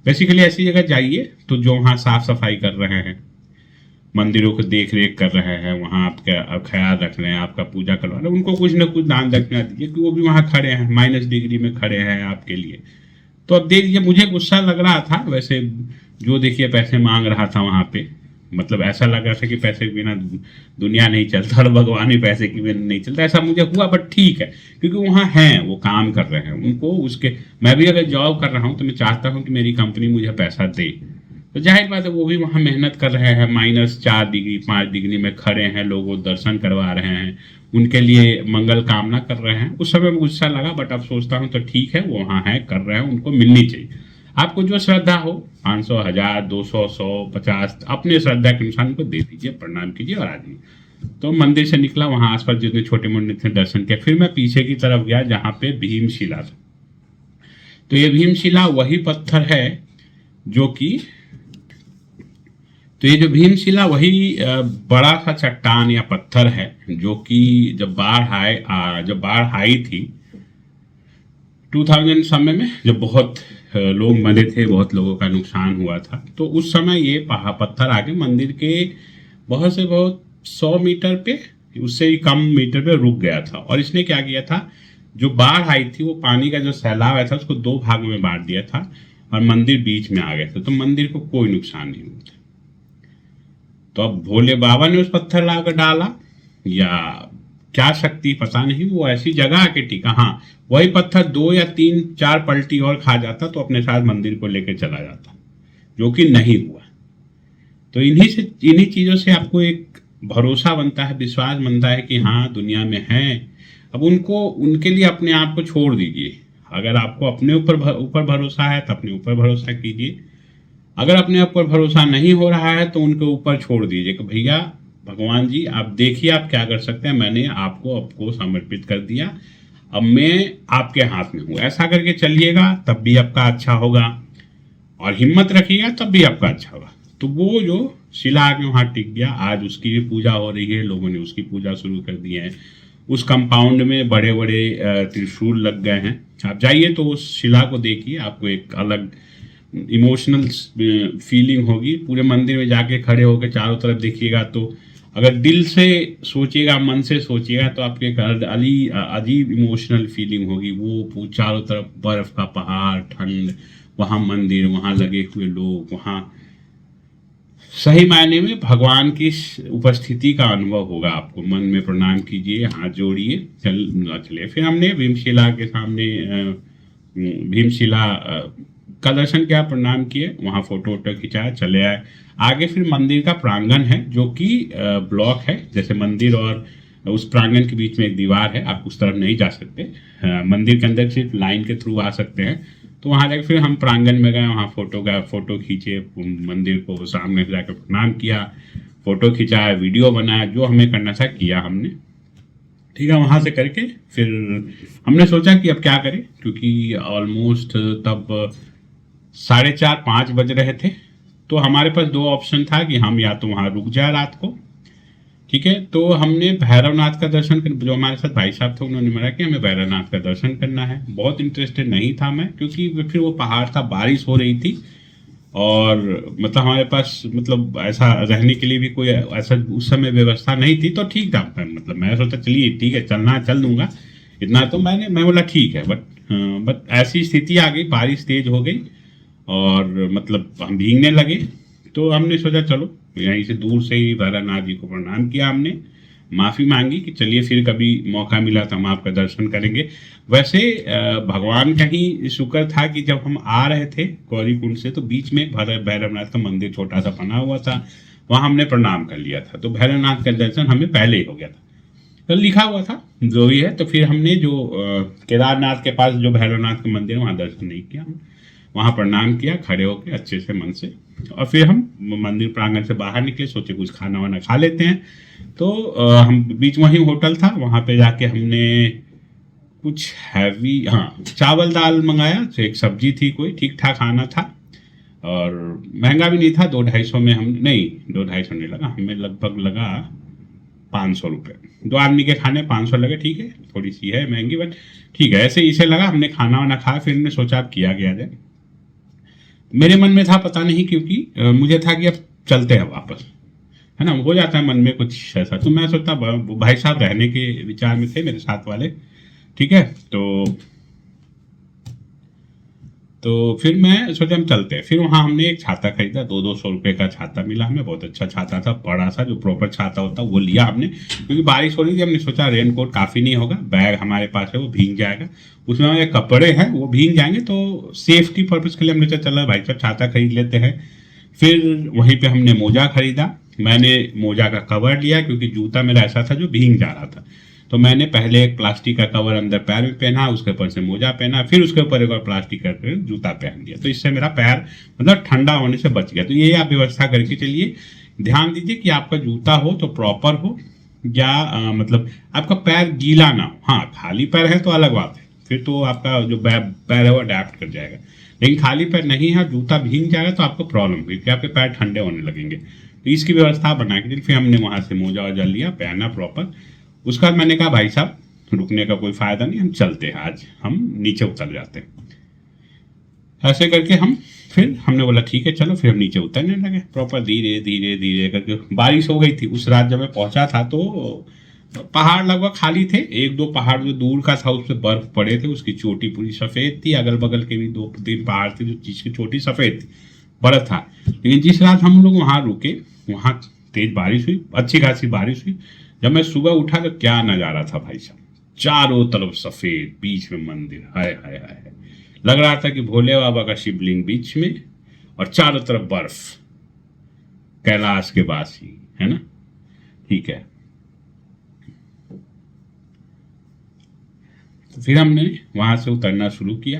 बेसिकली ऐसी जगह जाइए तो जो वहाँ साफ सफाई कर रहे हैं, मंदिरों को देख रेख कर रहे हैं, वहाँ आपका ख्याल रख रहे हैं, आपका पूजा करवा रहे हैं, उनको कुछ ना कुछ दान दक्षिणा दीजिए, क्योंकि वो भी वहाँ खड़े हैं, -डिग्री में खड़े हैं आपके लिए। तो अब दे दीजिए। मुझे गुस्सा लग रहा था वैसे, जो देखिए पैसे मांग रहा था वहाँ पे, मतलब ऐसा लग रहा था कि पैसे के बिना दुनिया नहीं चलता और भगवान भी पैसे के बिना नहीं चलता, ऐसा मुझे हुआ। बट ठीक है, क्योंकि वहाँ हैं, वो काम कर रहे हैं, उनको उसके, मैं भी अगर जॉब कर रहा हूँ तो मैं चाहता हूँ कि मेरी कंपनी मुझे पैसा दे। तो जाहिर बात है वो भी वहाँ मेहनत कर रहे हैं, -4 डिग्री 5 डिग्री में खड़े हैं, लोगों दर्शन करवा रहे हैं, उनके लिए मंगल कामना कर रहे हैं। उस समय गुस्सा लगा, बट अब सोचता हूँ तो ठीक है, वो वहाँ है, कर रहे हैं, उनको मिलनी चाहिए। आपको जो श्रद्धा हो, 500 1000 200 100 50 अपने श्रद्धा के अनुसार उनको दे दीजिए, प्रणाम कीजिए और आ जाइए। तो मंदिर से निकला, वहाँ आसपास जितने छोटे मंदिर थे दर्शन किया। फिर मैं पीछे की तरफ गया जहाँ पे भीमशिला था। तो ये भीमशिला वही पत्थर है जो कि, तो ये जो भीमशिला वही बड़ा सा चट्टान या पत्थर है जो कि जब बाढ़ आई थी 2000 समय में जब बहुत लोग मरे थे, बहुत लोगों का नुकसान हुआ था, तो उस समय ये पत्थर आके मंदिर के बहुत से बहुत 100 मीटर पे, उससे ही कम मीटर पे रुक गया था। और इसने क्या किया था, जो बाढ़ आई थी वो पानी का जो सैलाब आया था उसको 2 भागों में बांट दिया था और मंदिर बीच में आ गया था, तो मंदिर को कोई नुकसान नहीं हुआ था। तो अब भोले बाबा ने उस पत्थर लाकर डाला या क्या शक्ति पता नहीं, वो ऐसी जगह आके टिका। हाँ, वही पत्थर 2 या 3 4 पलटी और खा जाता तो अपने साथ मंदिर को लेकर चला जाता, जो कि नहीं हुआ। तो इन्हीं चीजों से आपको एक भरोसा बनता है, विश्वास बनता है कि हाँ दुनिया में है। अब उनके लिए अपने आप को छोड़ दीजिए। अगर आपको अपने ऊपर भरोसा है तो अपने ऊपर भरोसा कीजिए। अगर अपने ऊपर भरोसा नहीं हो रहा है तो उनके ऊपर छोड़ दीजिए कि भैया भगवान जी आप देखिए आप क्या कर सकते हैं, मैंने आपको समर्पित कर दिया, अब मैं आपके हाथ में हूँ। ऐसा करके चलिएगा तब भी आपका अच्छा होगा, और हिम्मत रखिएगा तब भी आपका अच्छा होगा। तो वो जो शिला आके वहाँ टिक गया, आज उसकी भी पूजा हो रही है, लोगों ने उसकी पूजा शुरू कर दी है। उस कंपाउंड में बड़े बड़े त्रिशूल लग गए हैं। आप जाइए तो उस शिला को देखिए, आपको एक अलग इमोशनल फीलिंग होगी। पूरे मंदिर में जाके खड़े होकर चारों तरफ देखिएगा तो अगर दिल से सोचिएगा, मन से सोचिएगा तो आपके एक अजीब इमोशनल फीलिंग होगी। वो चारों तरफ बर्फ का पहाड़, ठंड, वहाँ मंदिर, वहाँ लगे हुए लोग, वहाँ सही मायने में भगवान की उपस्थिति का अनुभव होगा आपको। मन में प्रणाम कीजिए, हाथ जोड़िए, चलिए। फिर हमने भीमशिला के सामने भीमशिला का दर्शन किया, प्रणाम किए, वहाँ फोटो वोटो खिंचाया, चले आए आगे। फिर मंदिर का प्रांगण है जो कि ब्लॉक है, जैसे मंदिर और उस प्रांगण के बीच में एक दीवार है, आप उस तरफ नहीं जा सकते। मंदिर के अंदर सिर्फ लाइन के थ्रू आ सकते हैं। तो वहाँ जाकर फिर हम प्रांगण में गए, वहाँ फोटो खींचे, मंदिर को सामने से जाकर प्रणाम किया, फोटो खिंचाया, वीडियो बनाया, जो हमें करना था किया हमने। ठीक है, वहाँ से करके फिर हमने सोचा कि अब क्या करें, क्योंकि ऑलमोस्ट तब 4:30-5 बज रहे थे। तो हमारे पास 2 ऑप्शन था कि हम या तो वहाँ रुक जाए रात को, ठीक है। तो हमने भैरवनाथ का दर्शन कर, जो हमारे साथ भाई साहब थे उन्होंने बोला कि हमें भैरवनाथ का दर्शन करना है। बहुत इंटरेस्टेड नहीं था मैं, क्योंकि फिर वो पहाड़ था, बारिश हो रही थी और मतलब हमारे पास मतलब ऐसा रहने के लिए भी कोई ऐसा उस समय व्यवस्था नहीं थी। तो ठीक था, मतलब मैं सोचा चलिए ठीक है, चलना चल दूंगा, इतना तो मैं बोला ठीक है। बट ऐसी स्थिति आ गई, बारिश तेज हो गई और मतलब हम भीगने लगे। तो हमने सोचा चलो यहीं से दूर से ही भैरवनाथ जी को प्रणाम किया, हमने माफ़ी मांगी कि चलिए फिर कभी मौका मिला तो हम आपका दर्शन करेंगे। वैसे भगवान का ही शुक्र था कि जब हम आ रहे थे गौरीकुंड से तो बीच में भैरवनाथ का मंदिर छोटा सा बना हुआ था, वहाँ हमने प्रणाम कर लिया था। तो भैरवनाथ का दर्शन हमें पहले ही हो गया था, तो लिखा हुआ था जो भी है। तो फिर हमने जो केदारनाथ के पास जो भैरवनाथ का मंदिर है वहाँ दर्शन नहीं किया, वहाँ प्रणाम किया खड़े होकर अच्छे से मन से। और फिर हम मंदिर प्रांगण से बाहर निकले, सोचे कुछ खाना वाना खा लेते हैं। तो हम बीच में ही होटल था, वहाँ पे जाके हमने कुछ हैवी, हाँ, चावल दाल मंगाया, तो एक सब्जी थी, कोई ठीक ठाक खाना था और महंगा भी नहीं था। 200-250 में हम नहीं, 200-250 नहीं लगा हमें, लगभग लगा 500 रुपये। 2 आदमी के खाने 500 लगे, ठीक है, थोड़ी सी है महंगी बट ठीक है, ऐसे इसे लगा। हमने खाना वाना खाया, फिर हमने सोचा अब किया गया जाए। मेरे मन में था पता नहीं, क्योंकि मुझे था कि अब चलते हैं वापस, है ना, हो जाता है मन में कुछ ऐसा। तो मैं सोचता, भाई साहब रहने के विचार में थे मेरे साथ वाले, ठीक है। तो फिर मैं सोचा हम चलते हैं। फिर वहाँ हमने एक छाता खरीदा, 200-200 रुपये का छाता मिला हमें, बहुत अच्छा छाता था, बड़ा सा जो प्रॉपर छाता होता वो लिया हमने, क्योंकि बारिश हो रही थी। हमने सोचा रेनकोट काफ़ी नहीं होगा, बैग हमारे पास है वो भीग जाएगा, उसमें हमारे कपड़े हैं वो भीग जाएंगे, तो सेफ्टी पर्पज़ के लिए हमने सोचा चला भाई साहब छाता खरीद लेते हैं। फिर वहीं पर हमने मोजा खरीदा, मैंने मोजा का कवर लिया क्योंकि जूता मेरा ऐसा था जो भीग जा रहा था। तो मैंने पहले एक प्लास्टिक का कवर अंदर पैर में पहना, उसके ऊपर से मोजा पहना, फिर उसके ऊपर एक और प्लास्टिक का जूता पहन लिया। तो इससे मेरा पैर मतलब ठंडा होने से बच गया। तो ये आप व्यवस्था करके चलिए। ध्यान दीजिए कि आपका जूता हो तो प्रॉपर हो, या मतलब आपका पैर गीला ना हो। हाँ, खाली पैर है तो अलग बात है, फिर तो आपका जो पैर है वो अडेप्ट कर जाएगा। लेकिन खाली पैर नहीं है, जूता भीग जाएगा तो आपको प्रॉब्लम हुई कि आपके पैर ठंडे होने लगेंगे। तो इसकी व्यवस्था बना के फिर हमने वहाँ से मोजा वोजा लिया, पहना प्रॉपर। उसके बाद मैंने कहा भाई साहब रुकने का कोई फायदा नहीं, हम चलते हैं, आज हम नीचे उतर जाते हैं। ऐसे करके हमने बोला ठीक है चलो, फिर हम नीचे उतरने लगे प्रॉपर धीरे धीरे धीरे करके। बारिश हो गई थी उस रात जब मैं पहुंचा था, तो पहाड़ लगभग खाली थे, एक दो पहाड़ जो दूर का था उस पर बर्फ पड़े थे, उसकी चोटी पूरी सफेद थी, अगल बगल के भी 2-3 पहाड़ थे जो जिसकी चोटी सफेद थी, बर्फ था। लेकिन जिस रात हम लोग वहां रुके वहां तेज बारिश हुई, अच्छी खासी बारिश हुई। जब मैं सुबह उठा तो क्या नजारा था भाई साहब, चारों तरफ सफेद, बीच में मंदिर, हाय हाय हाय, लग रहा था कि भोले बाबा का शिवलिंग बीच में और चारों तरफ बर्फ, कैलाश के पास ही है ना। ठीक है, तो फिर हमने वहां से उतरना शुरू किया।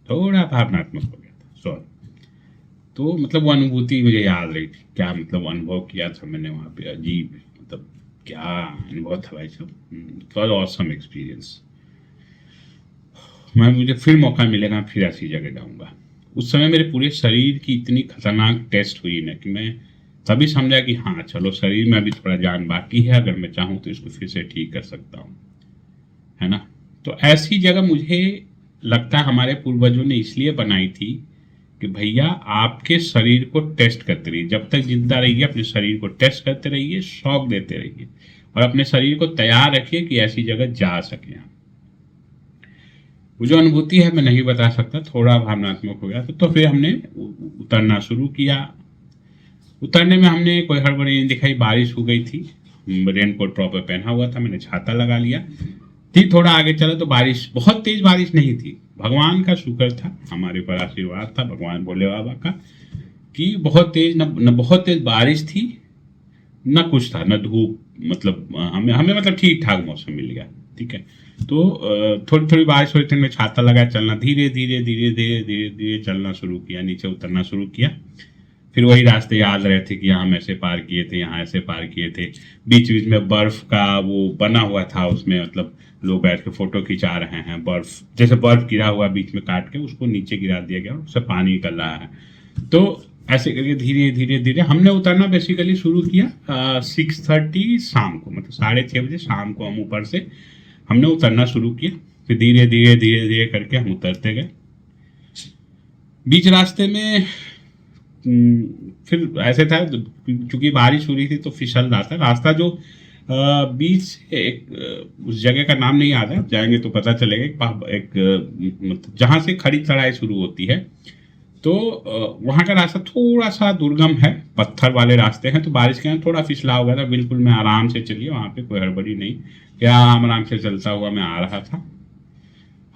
थोड़ा भावनात्मक हो गया था, सॉरी। तो मतलब वो अनुभूति मुझे याद रही थी, क्या मतलब अनुभव किया था मैंने वहाँ पे, अजीब, मतलब क्या अनुभव था भाई साहब, इट वॉज ऑसम एक्सपीरियंस। मुझे फिर मौका मिलेगा फिर ऐसी जगह जाऊँगा। उस समय मेरे पूरे शरीर की इतनी खतरनाक टेस्ट हुई ना कि मैं तभी समझा कि हाँ चलो, शरीर में अभी थोड़ा जान बाकी है, अगर मैं चाहूँ तो इसको फिर से ठीक कर सकता हूँ, है ना। तो ऐसी जगह मुझे लगता है हमारे पूर्वजों ने इसलिए बनाई थी कि भैया आपके शरीर को टेस्ट करते रहिए, जब तक जिंदा रहिए अपने शरीर को टेस्ट करते रहिए, शौक देते रहिए और अपने शरीर को तैयार रखिए कि ऐसी जगह जा सके। वो जो अनुभूति है मैं नहीं बता सकता, थोड़ा भावनात्मक हो गया तो फिर हमने उतरना शुरू किया। उतरने में हमने कोई हड़बड़ी नहीं दिखाई, बारिश हो गई थी, रेनकोट प्रॉपर पहना हुआ था, मैंने छाता लगा लिया थी। थोड़ा आगे चला तो बारिश, बहुत तेज बारिश नहीं थी, भगवान का शुक्र था, हमारे पर आशीर्वाद था भगवान भोले बाबा का कि बहुत तेज न बहुत तेज बारिश थी, न कुछ था, न धूप, मतलब हमें मतलब ठीक ठाक मौसम मिल गया। ठीक है, तो थोड़ी थोड़ी बारिश हुई थी, मैं छाता लगाया, चलना धीरे धीरे धीरे धीरे धीरे धीरे चलना शुरू किया, नीचे उतरना शुरू किया। फिर वही रास्ते याद रहे थे कि यहाँ हम ऐसे पार किए थे, यहाँ ऐसे पार किए थे, बीच बीच में बर्फ का वो बना हुआ था, उसमें मतलब लोग बैठ के फोटो खिंचा रहे हैं, बर्फ जैसे बर्फ गिरा हुआ बीच में काट के उसको नीचे गिरा दिया गया, उससे पानी निकल रहा है। तो ऐसे करके धीरे धीरे धीरे हमने उतरना बेसिकली शुरू किया 6:30 शाम को, मतलब 6:30 बजे शाम को हम ऊपर से हमने उतरना शुरू किया। फिर धीरे धीरे धीरे धीरे करके हम उतरते गए। बीच रास्ते में फिर ऐसे था, क्योंकि बारिश हो रही थी तो फिसल रहा था रास्ता, जो बीच से एक उस जगह का नाम नहीं याद है, जाएंगे तो पता चलेगा, एक मतलब जहाँ से खड़ी चढ़ाई शुरू होती है, तो वहाँ का रास्ता थोड़ा सा दुर्गम है, पत्थर वाले रास्ते हैं, तो बारिश के यहाँ थोड़ा फिसला हो गया था। बिल्कुल मैं आराम से चलिए, वहाँ पे कोई हड़बड़ी नहीं, क्या आराम से चलता हुआ मैं आ रहा था।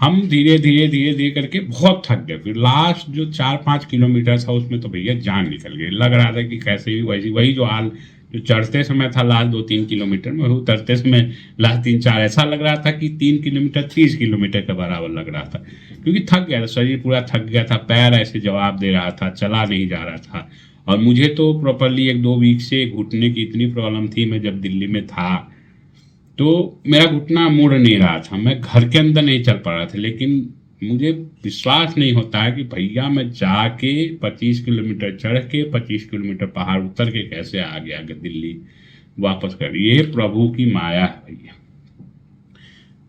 हम धीरे धीरे धीरे धीरे करके बहुत थक गए। फिर लास्ट जो 4-5 किलोमीटर था उसमें तो भैया जान निकल गई, लग रहा था कि कैसे भी वैसी वही जो हाल जो चढ़ते समय था लास्ट 2-3 किलोमीटर में, उतरते समय लास्ट 3-4, ऐसा लग रहा था कि 3 किलोमीटर 30 किलोमीटर के बराबर लग रहा था, क्योंकि थक गया था, शरीर पूरा थक गया था, पैर ऐसे जवाब दे रहा था, चला नहीं जा रहा था। और मुझे तो प्रॉपरली 1-2 वीक से घुटने की इतनी प्रॉब्लम थी, मैं जब दिल्ली में था तो मेरा घुटना मुड़ नहीं रहा था, मैं घर के अंदर नहीं चल पा रहा था, लेकिन मुझे विश्वास नहीं होता है कि भैया मैं जाके 25 किलोमीटर चढ़ के 25 किलोमीटर पहाड़ उतर के कैसे आ गया दिल्ली वापस कर। ये प्रभु की माया है भैया,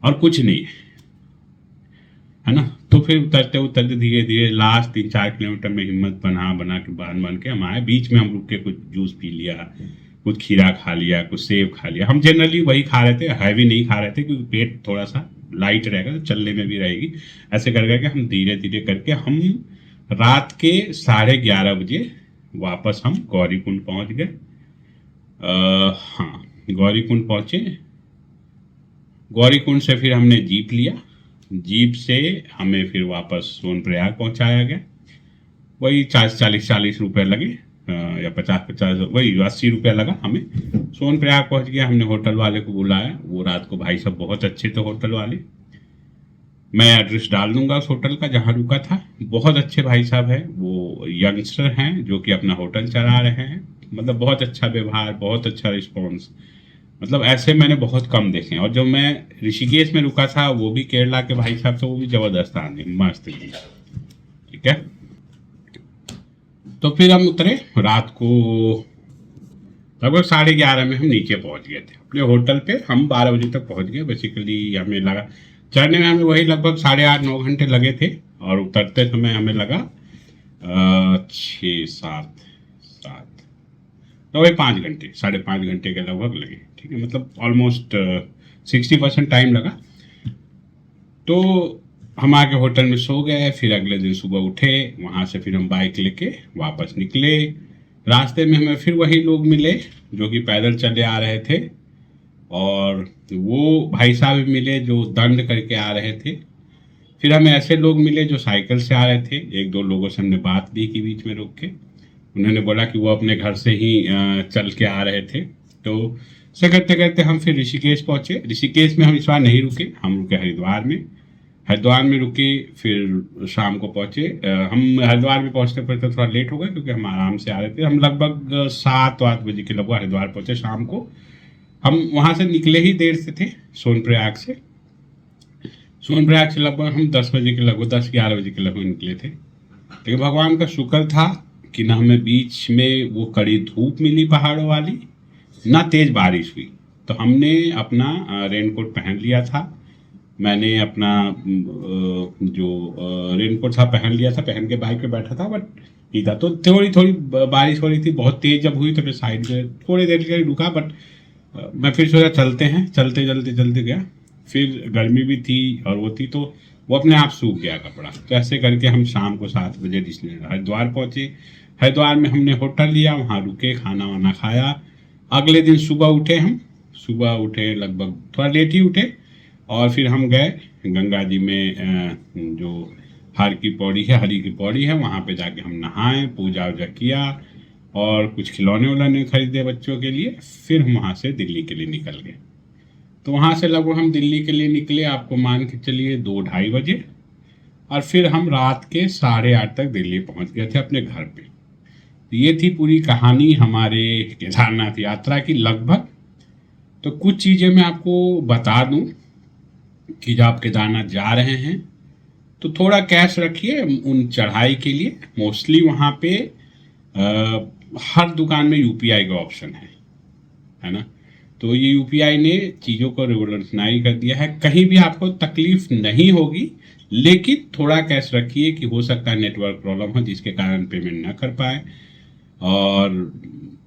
और कुछ नहीं है ना। तो फिर उतरते उतरते धीरे धीरे लास्ट 3-4 किलोमीटर में हिम्मत बना के बन के हम आए। बीच में हम रुक के कुछ जूस पी लिया, कुछ खीरा खा लिया, कुछ सेब खा लिया। हम जनरली वही खा रहे थे, हैवी नहीं खा रहे थे, क्योंकि पेट थोड़ा सा लाइट रहेगा तो चलने में भी रहेगी। ऐसे कर करके हम धीरे धीरे करके हम रात के 11:30 बजे वापस हम गौरीकुंड पहुंच गए। हाँ, गौरीकुंड पहुंचे। गौरीकुंड से फिर हमने जीप लिया, जीप से हमें फिर वापस सोनप्रयाग पहुंचाया गया। वही 40 रुपये लगे, या 50 वही 80 रुपये लगा हमें। सोनप्रयाग पहुंच गया, हमने होटल वाले को बुलाया, वो रात को भाई सब बहुत अच्छे थे होटल वाले। मैं एड्रेस डाल दूंगा उस होटल का जहाँ रुका था। बहुत अच्छे भाई साहब हैं, वो यंगस्टर हैं जो कि अपना होटल चला रहे हैं। मतलब बहुत अच्छा व्यवहार, बहुत अच्छा रिस्पॉन्स, मतलब ऐसे मैंने बहुत कम देखे हैं। और जो मैं ऋषिकेश में रुका था वो भी केरला के भाई साहब थे, वो भी जबरदस्त आदमी, मस्त जी। ठीक है, तो फिर हम उतरे रात को लगभग 11:30 में हम नीचे पहुंच गए थे अपने होटल पे। हम 12 बजे तक पहुंच गए। बेसिकली हमें लगा चढ़ने में हमें वही लगभग 8:30-9 घंटे लगे थे और उतरते समय हमें लगा 6-7 तो वही 5 घंटे 5.5 घंटे के लगभग लगे। ठीक है, मतलब ऑलमोस्ट 60% टाइम लगा। तो हम आके होटल में सो गए। फिर अगले दिन सुबह उठे, वहाँ से फिर हम बाइक लेके वापस निकले। रास्ते में हमें फिर वही लोग मिले जो कि पैदल चले आ रहे थे और वो भाई साहब भी मिले जो दंड करके आ रहे थे। फिर हमें ऐसे लोग मिले जो साइकिल से आ रहे थे। 1-2 लोगों से हमने बात भी की बीच में रुक के। उन्होंने बोला कि वो अपने घर से ही चल के आ रहे थे। तो से करते करते हम फिर ऋषिकेश पहुँचे। ऋषिकेश में हम इस बार नहीं रुके, हम रुके हरिद्वार में। हरिद्वार में रुके, फिर शाम को पहुँचे। हम हरिद्वार में पहुँचते पहुँचते थोड़ा लेट हो गए क्योंकि हम आराम से आ रहे थे। हम लगभग 7-8 बजे के लगभग हरिद्वार पहुँचे शाम को। हम वहाँ से निकले ही देर से थे सोनप्रयाग से। सोनप्रयाग से लगभग हम 10 बजे के लगभग 10-11 बजे के लगभग निकले थे। लेकिन भगवान का शुक्र था कि ना हमें बीच में वो कड़ी धूप मिली पहाड़ों वाली, ना तेज़ बारिश हुई। तो हमने अपना रेनकोट पहन लिया था। मैंने अपना जो रेनकोट था पहन लिया था, पहन के बाइक पे बैठा था। बट ठीक था। तो थोड़ी थोड़ी बारिश हो रही थी, बहुत तेज़ जब हुई तो फिर साइड में थोड़ी देर के लिए रुका। बट मैं फिर सोचा चलते हैं, चलते गया। फिर गर्मी भी थी और वो थी तो वो अपने आप सूख गया कपड़ा। तो ऐसे करके हम शाम को 7 बजे हरिद्वार पहुँचे। हरिद्वार में हमने होटल लिया, वहाँ रुके, खाना वाना खाया। अगले दिन सुबह उठे लगभग थोड़ा लेट ही उठे और फिर हम गए गंगा जी में, जो हरि की पौड़ी है, वहाँ पे जाके हम नहाए, पूजा वूजा किया और कुछ खिलौने उलौने खरीदे बच्चों के लिए। फिर हम वहाँ से दिल्ली के लिए निकल गए। तो वहाँ से लगभग हम दिल्ली के लिए निकले, आपको मान के चलिए 2-2:30 बजे। और फिर हम रात के 8:30 तक दिल्ली पहुँच गए थे अपने घर पे। तो ये थी पूरी कहानी हमारे केदारनाथ यात्रा की लगभग। तो कुछ चीज़ें मैं आपको बता दूं कि जब आप केदारनाथ जा रहे हैं तो थोड़ा कैश रखिए उन चढ़ाई के लिए। मोस्टली वहाँ पे हर दुकान में यूपीआई का ऑप्शन है ना। तो ये यूपीआई ने चीज़ों को रिवोल्यूशनाइज कर दिया है। कहीं भी आपको तकलीफ नहीं होगी, लेकिन थोड़ा कैश रखिए कि हो सकता है नेटवर्क प्रॉब्लम हो जिसके कारण पेमेंट ना कर पाए। और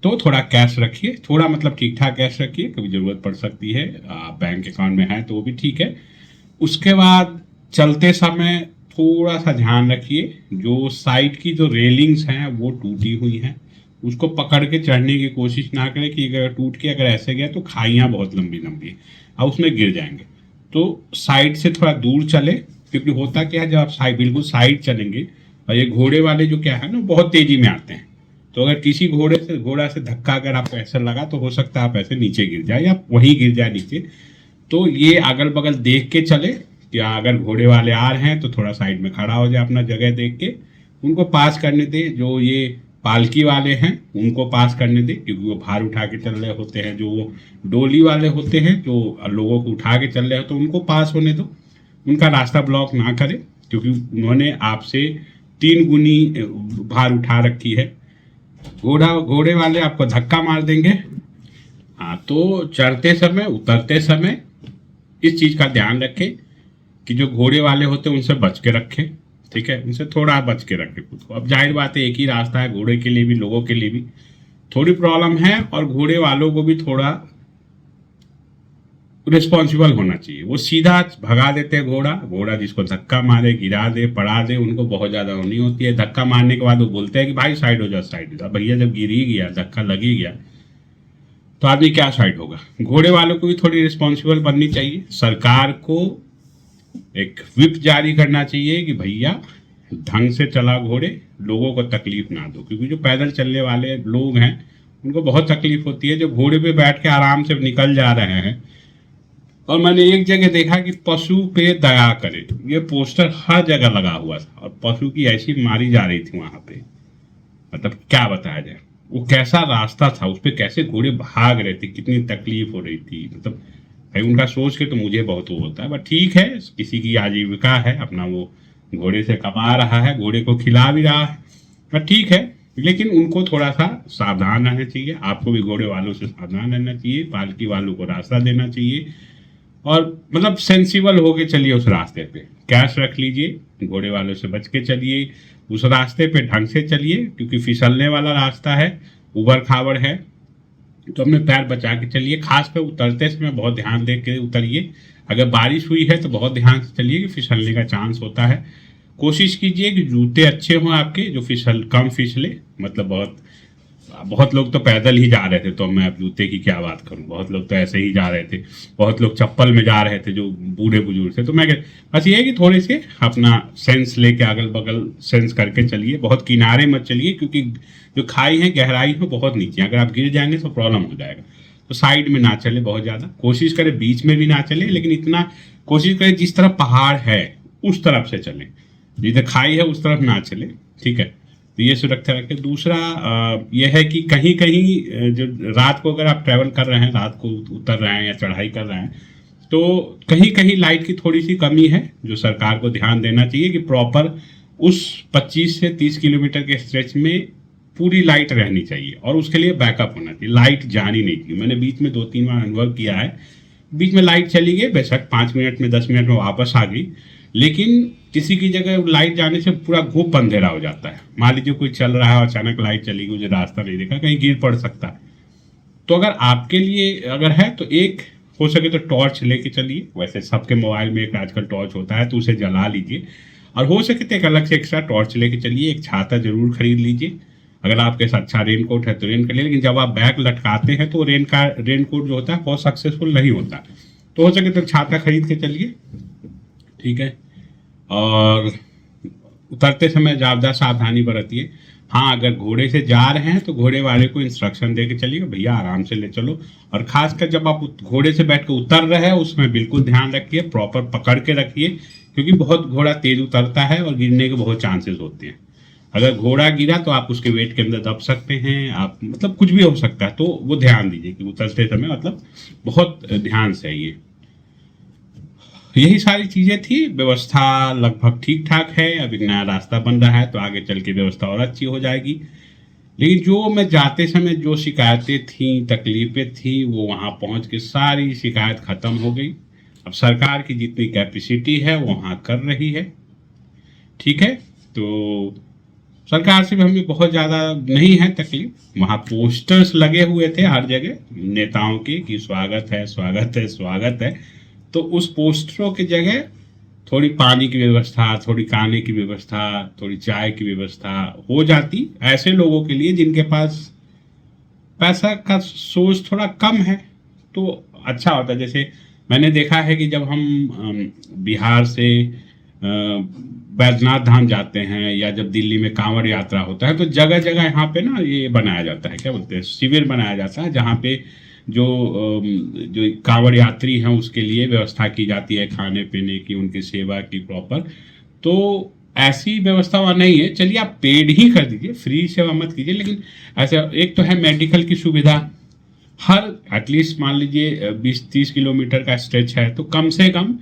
तो थोड़ा कैश रखिए, थोड़ा मतलब ठीक ठाक कैश रखिए, कभी ज़रूरत पड़ सकती है। बैंक अकाउंट में है तो वो भी ठीक है। उसके बाद चलते समय थोड़ा सा ध्यान रखिए, जो साइड की जो रेलिंग्स हैं वो टूटी हुई हैं, उसको पकड़ के चढ़ने की कोशिश ना करें कि अगर टूट के अगर ऐसे गया तो खाइयाँ बहुत लंबी लंबी और उसमें गिर जाएंगे। तो साइड से थोड़ा दूर चले, क्योंकि होता क्या है जब आप बिल्कुल साइड चलेंगे और ये घोड़े वाले जो क्या है ना बहुत तेज़ी में आते हैं। तो अगर किसी घोड़ा से धक्का अगर आपको ऐसा लगा तो हो सकता है आप ऐसे नीचे गिर जाए या वहीं गिर जाए नीचे। तो ये अगल बगल देख के चले कि अगर घोड़े वाले आ रहे हैं तो थोड़ा साइड में खड़ा हो जाए, अपना जगह देख के उनको पास करने दे। जो ये पालकी वाले हैं उनको पास करने दे, क्योंकि वो भार उठा के चल रहे होते हैं। जो वो डोली वाले होते हैं जो लोगों को उठा के चल रहे हो तो उनको पास होने दो, उनका रास्ता ब्लॉक ना करें, क्योंकि उन्होंने आपसे 3 गुनी भार उठा रखी है। घोड़े वाले आपको धक्का मार देंगे। हाँ, तो चढ़ते समय उतरते समय इस चीज़ का ध्यान रखें कि जो घोड़े वाले होते हैं उनसे बच के रखें। ठीक है, उनसे थोड़ा बच के रखें खुद को। अब जाहिर बात है एक ही रास्ता है, घोड़े के लिए भी लोगों के लिए भी थोड़ी प्रॉब्लम है और घोड़े वालों को भी थोड़ा रिस्पॉन्सिबल होना चाहिए। वो सीधा भगा देते हैं घोड़ा जिसको धक्का मारे, गिरा दे, पड़ा दे, उनको बहुत ज़्यादा होनी होती है। धक्का मारने के बाद वो बोलते हैं कि भाई साइड हो जा। भैया जब गिर ही गया, धक्का लग ही गया तो आदमी क्या साइड होगा। घोड़े वालों को भी थोड़ी रिस्पॉन्सिबल बननी चाहिए। सरकार को एक व्हिप जारी करना चाहिए कि भैया ढंग से चला घोड़े, लोगों को तकलीफ ना दो, क्योंकि जो पैदल चलने वाले लोग हैं उनको बहुत तकलीफ होती है जो घोड़े पे बैठ के आराम से निकल जा रहे हैं। और मैंने एक जगह देखा कि पशु पे दया करे, ये पोस्टर हर जगह लगा हुआ था और पशु की ऐसी मारी जा रही थी वहां पे, मतलब क्या बताया जाए। वो कैसा रास्ता था, उस पर कैसे घोड़े भाग रहे थे, कितनी तकलीफ हो रही थी। मतलब भाई उनका सोच के तो मुझे बहुत वो होता है। बट ठीक है, किसी की आजीविका है, अपना वो घोड़े से कमा रहा है, घोड़े को खिला भी रहा है। बट ठीक है, लेकिन उनको थोड़ा सा सावधान रहना चाहिए। आपको भी घोड़े वालों से सावधान रहना चाहिए, पालकी वालों को रास्ता देना चाहिए और मतलब सेंसिबल होके चलिए उस रास्ते पे। कैश रख लीजिए, घोड़े वालों से बच के चलिए, उस रास्ते पे ढंग से चलिए क्योंकि फिसलने वाला रास्ता है, उबड़ खाबड़ है, तो अपने पैर बचा के चलिए। खास कर उतरते समय बहुत ध्यान दे के उतरिए। अगर बारिश हुई है तो बहुत ध्यान से चलिए कि फिसलने का चांस होता है। कोशिश कीजिए कि जूते अच्छे हों आपके, जो कम फिसले। मतलब बहुत बहुत लोग तो पैदल ही जा रहे थे, तो मैं अब जूते की क्या बात करूं। बहुत लोग तो ऐसे ही जा रहे थे, बहुत लोग चप्पल में जा रहे थे जो बूढ़े बुजुर्ग थे। तो मैं बस ये है कि थोड़े से अपना सेंस लेके अगल बगल सेंस करके चलिए। बहुत किनारे मत चलिए क्योंकि जो खाई है गहराई है बहुत नीचे, अगर आप गिर जाएंगे तो प्रॉब्लम हो जाएगा। तो साइड में ना चले बहुत ज़्यादा, कोशिश करें बीच में भी ना चले, लेकिन इतना कोशिश करें जिस तरफ पहाड़ है उस तरफ से चलें, जिधर खाई है उस तरफ ना चले। ठीक है, तो ये सुरक्षा रखें। दूसरा यह है कि कहीं कहीं जो रात को अगर आप ट्रैवल कर रहे हैं, रात को उतर रहे हैं या चढ़ाई कर रहे हैं, तो कहीं कहीं लाइट की थोड़ी सी कमी है जो सरकार को ध्यान देना चाहिए कि प्रॉपर उस 25 से 30 किलोमीटर के स्ट्रेच में पूरी लाइट रहनी चाहिए और उसके लिए बैकअप होना चाहिए। लाइट जानी नहीं चाहिए। मैंने बीच में 2-3 बार अनुभव किया है, बीच में लाइट चली गई, बेशक 5 मिनट में 10 मिनट में वापस आ गई, लेकिन किसी की जगह लाइट जाने से पूरा घूप अंधेरा हो जाता है। मान लीजिए कोई चल रहा है और अचानक लाइट चली गई, मुझे रास्ता नहीं देखा, कहीं गिर पड़ सकता है। तो अगर आपके लिए अगर है तो एक हो सके तो टॉर्च लेके चलिए। वैसे सबके मोबाइल में एक आजकल टॉर्च होता है, तो उसे जला लीजिए। और हो सके तो एक अलग से एक्स्ट्रा टॉर्च लेके चलिए। एक छाता जरूर खरीद लीजिए। अगर आपके साथ अच्छा रेनकोट है तो रेन कर लिए, लेकिन जब आप बैग लटकाते हैं तो रेनकोट जो होता है बहुत सक्सेसफुल नहीं होता। तो हो सके तो छाता खरीद के चलिए। ठीक है, और उतरते समय ज़्यादा सावधानी बरतिए। हाँ, अगर घोड़े से जा रहे हैं तो घोड़े वाले को इंस्ट्रक्शन दे के चलिए, भैया आराम से ले चलो। और खासकर जब आप घोड़े से बैठ कर उतर रहे हैं उसमें बिल्कुल ध्यान रखिए, प्रॉपर पकड़ के रखिए, क्योंकि बहुत घोड़ा तेज उतरता है और गिरने के बहुत चांसेस होते हैं। अगर घोड़ा गिरा तो आप उसके वेट के अंदर दब सकते हैं, आप मतलब कुछ भी हो सकता है। तो वो ध्यान दीजिए कि उतरते समय मतलब बहुत ध्यान से आइए। यही सारी चीज़ें थी। व्यवस्था लगभग ठीक ठाक है। अब एक नया रास्ता बन रहा है तो आगे चल के व्यवस्था और अच्छी हो जाएगी। लेकिन जो मैं जाते समय जो शिकायतें थी, तकलीफें थी, वो वहाँ पहुँच के सारी शिकायत ख़त्म हो गई। अब सरकार की जितनी कैपेसिटी है वो वहाँ कर रही है। ठीक है, तो सरकार से भी हमें बहुत ज़्यादा नहीं है तकलीफ। वहाँ पोस्टर्स लगे हुए थे हर जगह नेताओं के कि स्वागत है, स्वागत है, स्वागत है। तो उस पोस्टरों की जगह थोड़ी पानी की व्यवस्था, थोड़ी खाने की व्यवस्था, थोड़ी चाय की व्यवस्था हो जाती ऐसे लोगों के लिए जिनके पास पैसा का सोर्स थोड़ा कम है, तो अच्छा होता। जैसे मैंने देखा है कि जब हम बिहार से बैजनाथ धाम जाते हैं या जब दिल्ली में कांवड़ यात्रा होता है तो जगह जगह यहाँ पे ना ये बनाया जाता है, क्या बोलते हैं, शिविर बनाया जाता है, जहाँ पे जो कांवड़ यात्री हैं उसके लिए व्यवस्था की जाती है, खाने पीने की, उनकी सेवा की प्रॉपर। तो ऐसी व्यवस्था वहाँ नहीं है। चलिए आप पेड ही कर दीजिए, फ्री सेवा मत कीजिए। लेकिन ऐसा एक तो है मेडिकल की सुविधा, हर एटलीस्ट मान लीजिए 20-30 किलोमीटर का स्ट्रेच है तो कम से कम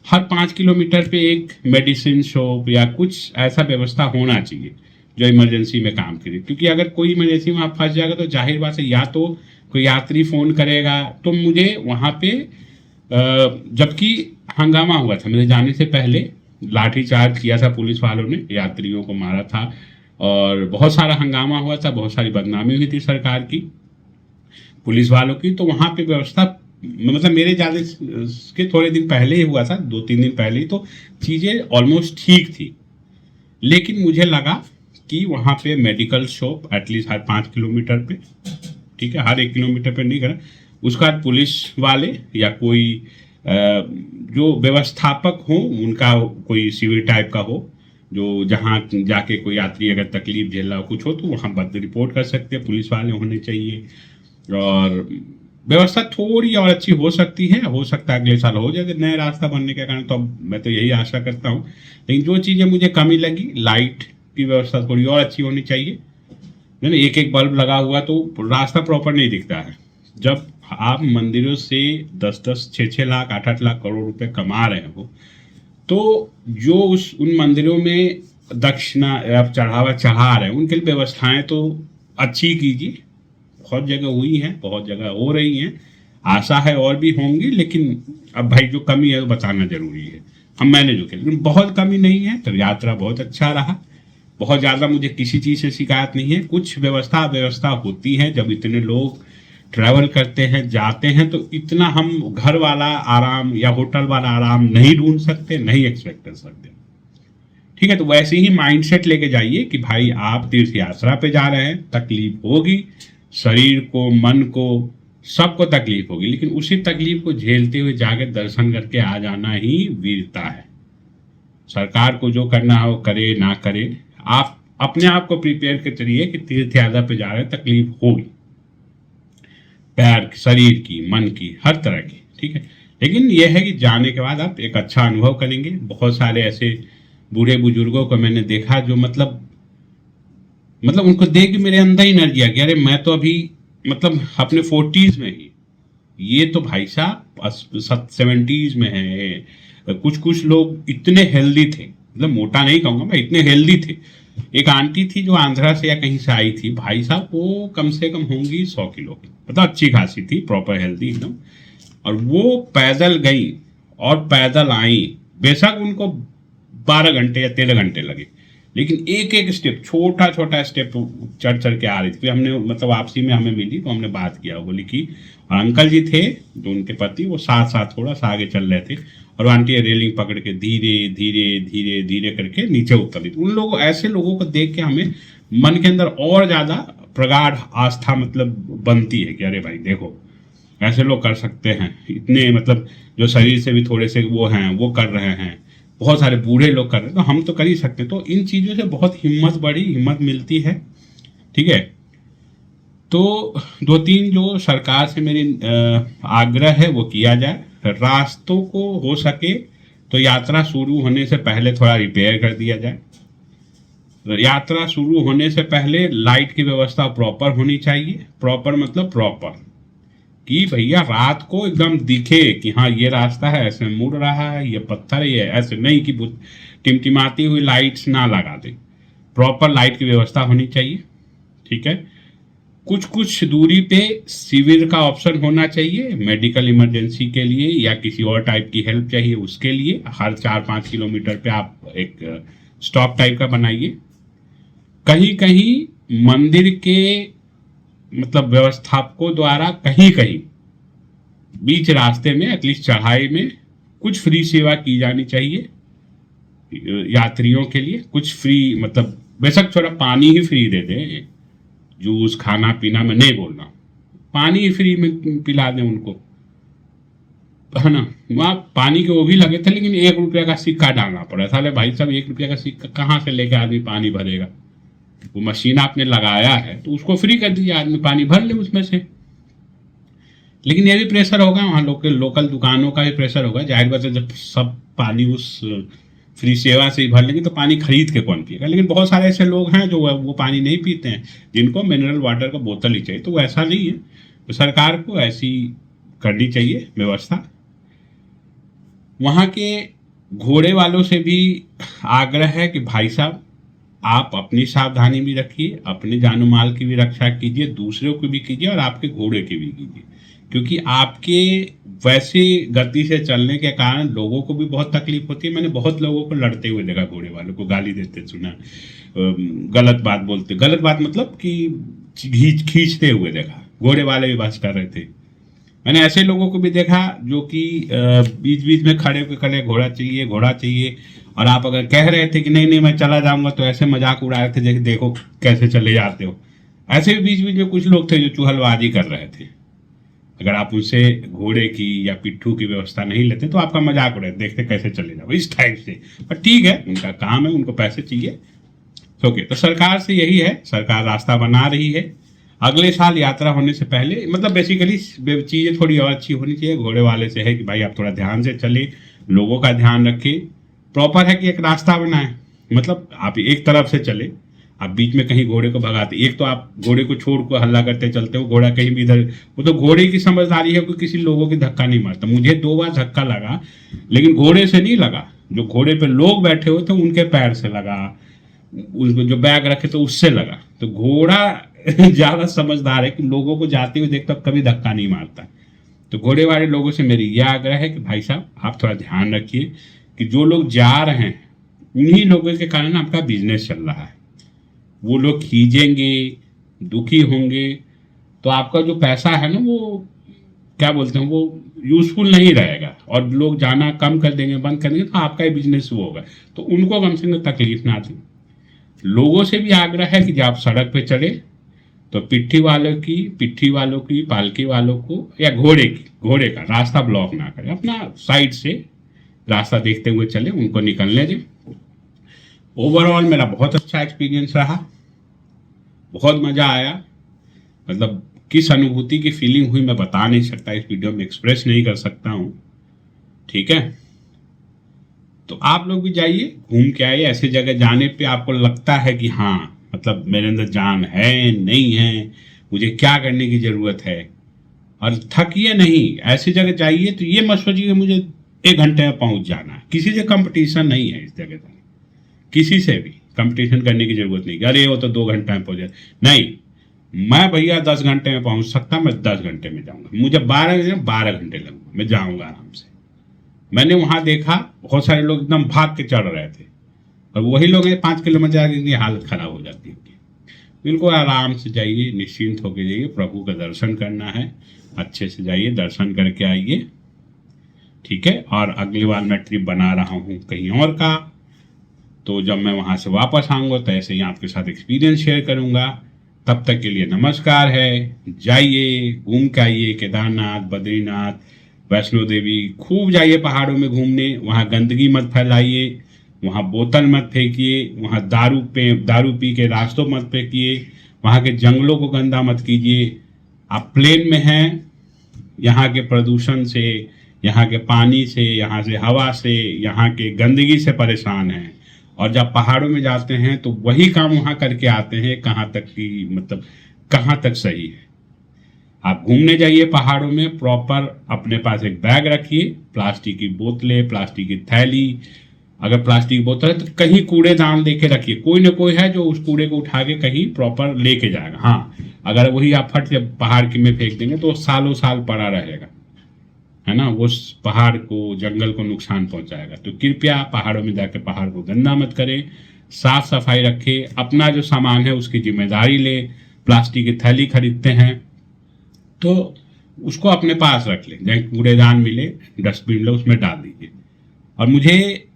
हर 5 किलोमीटर पे एक मेडिसिन शॉप या कुछ ऐसा व्यवस्था होना चाहिए जो इमरजेंसी में काम करे। क्योंकि अगर कोई इमरजेंसी में आप फंस जाएगा तो जाहिर बात है या तो कोई यात्री फ़ोन करेगा। तो मुझे वहाँ पे जबकि हंगामा हुआ था, मेरे जाने से पहले लाठीचार्ज किया था पुलिस वालों ने, यात्रियों को मारा था और बहुत सारा हंगामा हुआ था, बहुत सारी बदनामी हुई थी सरकार की, पुलिस वालों की। तो वहाँ पे व्यवस्था मतलब मेरे जाने के थोड़े दिन पहले ही हुआ था, 2-3 दिन पहले ही, तो चीज़ें ऑलमोस्ट ठीक थी। लेकिन मुझे लगा कि वहाँ पे मेडिकल शॉप एटलीस्ट हर 5 किलोमीटर पे, ठीक है, हर 1 किलोमीटर पे नहीं करा। उसका पुलिस वाले या कोई जो व्यवस्थापक हो उनका कोई सिविल टाइप का हो, जो जहाँ जाके कोई यात्री अगर तकलीफ झेल रहा हो कुछ हो तो वहाँ पर रिपोर्ट कर सकते हैं, पुलिस वाले होने चाहिए। और व्यवस्था थोड़ी और अच्छी हो सकती है, हो सकता है अगले साल हो जाए नया रास्ता बनने के कारण। तो अब मैं तो यही आशा करता हूँ। लेकिन जो चीज़ें मुझे कमी लगी, लाइट की व्यवस्था थोड़ी और अच्छी होनी चाहिए। नहीं, एक बल्ब लगा हुआ तो रास्ता प्रॉपर नहीं दिखता है। जब आप मंदिरों से 10-10, 6-6 लाख, 8-8 लाख करोड़ रुपए कमा रहे हो तो जो उन मंदिरों में दक्षिणा या चढ़ावा चढ़ा रहे हैं उनके लिए व्यवस्थाएं तो अच्छी कीजिए। बहुत जगह हुई हैं, बहुत जगह हो रही हैं, आशा है और भी होंगी, लेकिन अब भाई जो कमी है वो बताना जरूरी है। मैंने जो किया, लेकिन बहुत कमी नहीं है। तो यात्रा बहुत अच्छा रहा, बहुत ज़्यादा मुझे किसी चीज़ से शिकायत नहीं है। कुछ व्यवस्था होती है, जब इतने लोग ट्रैवल करते हैं जाते हैं तो इतना हम घर वाला आराम या होटल वाला आराम नहीं ढूंढ सकते, नहीं एक्सपेक्ट कर सकते। ठीक है, तो वैसे ही माइंडसेट लेके जाइए कि भाई आप तीर्थ यात्रा पे जा रहे हैं, तकलीफ होगी, शरीर को, मन को, सबको तकलीफ होगी, लेकिन उसी तकलीफ को झेलते हुए जाके दर्शन करके आ जाना ही वीरता है। सरकार को जो करना है वो करे ना करे, आप अपने आप को प्रिपेयर के चलिए कि तीर्थ यात्रा पे जा रहे हैं, तकलीफ होगी, पैर, शरीर की, मन की, हर तरह की। ठीक है, लेकिन यह है कि जाने के बाद आप एक अच्छा अनुभव करेंगे। बहुत सारे ऐसे बूढ़े बुजुर्गों को मैंने देखा जो मतलब उनको देख के मेरे अंदर एनर्जी आ गया, अरे मैं तो अभी अपने 40s में ही, ये तो भाई साहब 70s में है। कुछ लोग इतने हेल्दी थे, मोटा नहीं कहूँगा मैं, इतने हेल्दी थे। एक आंटी थी जो आंध्रा से या कहीं से आई थी, भाई साहब वो कम से कम होंगी 100 किलो की, अच्छी खासी थी, प्रॉपर हेल्दी एकदम। और वो पैदल गई और पैदल आई, बेशक उनको 12 घंटे या 13 घंटे लगे, लेकिन एक एक स्टेप, छोटा स्टेप चढ़ के आ रही थी। फिर हमने आपसी में हमें मिली तो हमने बात किया, बोली कि, और अंकल जी थे जो उनके पति, वो साथ थोड़ा सा आगे चल रहे थे, और आंटी रेलिंग पकड़ के धीरे करके नीचे उतर थी। उन लोगों, ऐसे लोगों को देख के हमें मन के अंदर और ज़्यादा प्रगाढ़ आस्था बनती है कि अरे भाई देखो, ऐसे लोग कर सकते हैं, इतने जो शरीर से भी थोड़े से वो हैं, वो कर रहे हैं, बहुत सारे बूढ़े लोग कर रहे हैं, तो हम तो कर ही सकते हैं। तो इन चीज़ों से बहुत हिम्मत मिलती है। ठीक है, तो 2-3 जो सरकार से मेरी आग्रह है वो किया जाए। रास्तों को हो सके तो यात्रा शुरू होने से पहले थोड़ा रिपेयर कर दिया जाए। यात्रा शुरू होने से पहले लाइट की व्यवस्था प्रॉपर होनी चाहिए। प्रॉपर कि भैया रात को एकदम दिखे कि हाँ ये रास्ता है, ऐसे मुड़ रहा है, ये पत्थर ये, ऐसे नहीं कि टिमटिमाती हुई लाइट्स ना लगा दे। प्रॉपर लाइट की व्यवस्था होनी चाहिए। ठीक है, कुछ दूरी पे शिविर का ऑप्शन होना चाहिए, मेडिकल इमरजेंसी के लिए या किसी और टाइप की हेल्प चाहिए उसके लिए। हर 4-5 किलोमीटर पे आप एक स्टॉप टाइप का बनाइए। कहीं मंदिर के व्यवस्थापकों द्वारा कहीं बीच रास्ते में, एटलीस्ट चढ़ाई में, कुछ फ्री सेवा की जानी चाहिए यात्रियों के लिए। कुछ फ्री बेशक थोड़ा पानी ही फ्री दे दें, जूस, खाना पीना मैं नहीं बोल रहा हूँ, पानी ही फ्री में पिला दें उनको, है ना। वहाँ पानी के वो भी लगे थे, लेकिन 1 रुपया का सिक्का डालना पड़ा था। अरे भाई साहब, 1 रुपया का सिक्का कहाँ से लेके आदमी पानी भरेगा? वो मशीन आपने लगाया है तो उसको फ्री कर दीजिए, आदमी पानी भर ले उसमें से। लेकिन ये भी प्रेशर होगा वहाँ, लोकल दुकानों का भी प्रेशर होगा। जाहिर बात है, जब सब पानी उस फ्री सेवा से ही भर लेंगे तो पानी खरीद के कौन पिएगा। लेकिन बहुत सारे ऐसे लोग हैं जो वो पानी नहीं पीते हैं, जिनको मिनरल वाटर का बोतल ही चाहिए। तो ऐसा नहीं है, तो सरकार को ऐसी करनी चाहिए व्यवस्था। वहाँ के घोड़े वालों से भी आग्रह है कि भाई साहब, आप अपनी सावधानी भी रखिए, अपने जानो माल की भी रक्षा कीजिए, दूसरों की भी कीजिए और आपके घोड़े की भी कीजिए। क्योंकि आपके वैसे गति से चलने के कारण लोगों को भी बहुत तकलीफ होती है। मैंने बहुत लोगों को लड़ते हुए देखा, घोड़े वालों को गाली देते सुना, गलत बात बोलते, गलत बात कि खींचते हुए देखा। घोड़े वाले भी बस कर रहे थे। मैंने ऐसे लोगों को भी देखा जो कि बीच बीच में खड़े घोड़ा चाहिए, और आप अगर कह रहे थे कि नहीं मैं चला जाऊंगा तो ऐसे मजाक उड़ा रहे थे, देखो कैसे चले जाते हो। ऐसे भी बीच बीच में कुछ लोग थे जो चुहलबाजी कर रहे थे। अगर आप उनसे घोड़े की या पिट्ठू की व्यवस्था नहीं लेते तो आपका मजाक उड़ाते, देखते कैसे चले जाओ, इस टाइप से। पर ठीक है, उनका काम है, उनको पैसे चाहिए। ओके, तो सरकार से यही है, सरकार रास्ता बना रही है। अगले साल यात्रा होने से पहले बेसिकली चीज़ें थोड़ी और अच्छी होनी चाहिए। घोड़े वाले से है कि भाई आप थोड़ा ध्यान से चले, लोगों का ध्यान रखें। प्रॉपर है कि एक रास्ता बनाए, आप एक तरफ से चले, आप बीच में कहीं घोड़े को भगाते, एक तो आप घोड़े को छोड़ को हल्ला करते चलते हो, घोड़ा कहीं भी इधर, वो तो घोड़े की समझदारी है, कोई किसी लोगों की धक्का नहीं मारता। मुझे 2 बार धक्का लगा, लेकिन घोड़े से नहीं लगा, जो घोड़े पे लोग बैठे हुए थे उनके पैर से लगा, उसको जो बैग रखे तो उससे लगा। तो घोड़ा ज्यादा समझदार है कि लोगों को जाते हुए देखता कभी धक्का नहीं मारता। तो घोड़े वाले लोगों से मेरी यह आग्रह है कि भाई साहब आप थोड़ा ध्यान रखिए कि जो लोग जा रहे हैं उन्हीं लोगों के कारण आपका बिजनेस चल रहा है। वो लोग खींचेंगे, दुखी होंगे, तो आपका जो पैसा है ना वो क्या बोलते हैं, वो यूजफुल नहीं रहेगा, और लोग जाना कम कर देंगे, बंद कर देंगे, तो आपका ही बिजनेस वो होगा। तो उनको कम से कम तकलीफ ना दें। लोगों से भी आग्रह है कि जब आप सड़क पे चले तो पिट्ठी वालों की, पालकी वालों को या घोड़े का रास्ता ब्लॉक ना करें, अपना साइड से रास्ता देखते हुए चले, उनको निकलने दें। ओवरऑल मेरा बहुत अच्छा एक्सपीरियंस रहा, बहुत मजा आया। मतलब किस अनुभूति की फीलिंग हुई मैं बता नहीं सकता, इस वीडियो में एक्सप्रेस नहीं कर सकता हूं। ठीक है, तो आप लोग भी जाइए, घूम के आइए। ऐसे जगह जाने पे आपको लगता है कि हाँ मतलब मेरे अंदर जान है, नहीं है, मुझे क्या करने की जरूरत है, और थकिए नहीं। ऐसी जगह जाइए तो ये मत सोचिए कि मुझे 1 घंटे में पहुंच जाना है। किसी से कंपटीशन नहीं है इस जगह पर, किसी से भी कंपटीशन करने की जरूरत नहीं। अरे वो तो 2 घंटे में पहुंचे, नहीं, मैं भैया 10 घंटे में पहुंच सकता, मैं 10 घंटे में जाऊंगा। मुझे 12 घंटे लगूंगा, मैं जाऊंगा आराम से। मैंने वहां देखा बहुत सारे लोग एकदम भाग के चढ़ रहे थे, और वही लोग 5 किलोमीटर आगे इनकी हालत खराब हो जाती है। बिल्कुल आराम से जाइए, निश्चिंत होकर जाइए। प्रभु का दर्शन करना है, अच्छे से जाइए, दर्शन करके आइए। ठीक है, और अगली बार मैं ट्रिप बना रहा हूँ कहीं और का, तो जब मैं वहां से वापस आऊंगा तो ऐसे ही आपके साथ एक्सपीरियंस शेयर करूंगा। तब तक के लिए नमस्कार है, जाइए, घूम के आइए। केदारनाथ, बद्रीनाथ, वैष्णो देवी, खूब जाइए पहाड़ों में घूमने। वहाँ गंदगी मत फैलाइए, वहाँ बोतल मत फेंकिए, वहाँ दारू पी के रास्तों मत फेंकिए, वहाँ के जंगलों को गंदा मत कीजिए। आप प्लेन में हैं, यहाँ के प्रदूषण से, यहाँ के पानी से, यहाँ से हवा से, यहाँ के गंदगी से परेशान हैं, और जब पहाड़ों में जाते हैं तो वही काम वहाँ करके आते हैं। कहाँ तक की मतलब कहाँ तक सही है। आप घूमने जाइए पहाड़ों में, प्रॉपर अपने पास एक बैग रखिए, प्लास्टिक की बोतलें, प्लास्टिक की थैली, अगर प्लास्टिक की बोतल है तो कहीं कूड़ेदान लेके रखिए। कोई ना कोई है जो उस कूड़े को उठा के कहीं प्रॉपर लेके जाएगा। हाँ, अगर वही आप फट से पहाड़ की में फेंक देंगे तो सालों साल पड़ा रहेगा, है ना, वो पहाड़ को, जंगल को नुकसान पहुंचाएगा। तो कृपया पहाड़ों में जाकर पहाड़ को गंदा मत करें, साफ सफाई रखें, अपना जो सामान है उसकी जिम्मेदारी ले। प्लास्टिक की थैली खरीदते हैं तो उसको अपने पास रख लें, जहाँ कूड़ेदान मिले, डस्टबिन ले, उसमें डाल दीजिए। और मुझे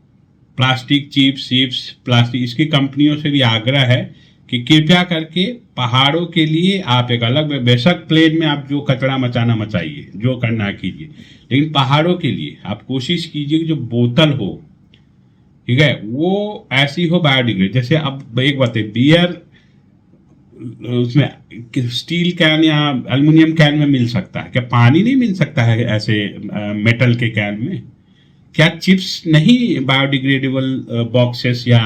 प्लास्टिक चिप्स प्लास्टिक इसकी कंपनियों से भी आग्रह है कि कृपया करके पहाड़ों के लिए आप एक अलग, बेशक प्लेन में आप जो कचरा मचाना मचाइए, जो करना कीजिए, लेकिन पहाड़ों के लिए आप कोशिश कीजिए कि जो बोतल हो, ठीक है, वो ऐसी हो बायोडिग्रेड। जैसे अब एक बात है, बियर उसमें स्टील कैन या एल्युमिनियम कैन में मिल सकता है, क्या पानी नहीं मिल सकता है ऐसे मेटल के कैन में? क्या चिप्स नहीं बायोडिग्रेडेबल बॉक्सेस या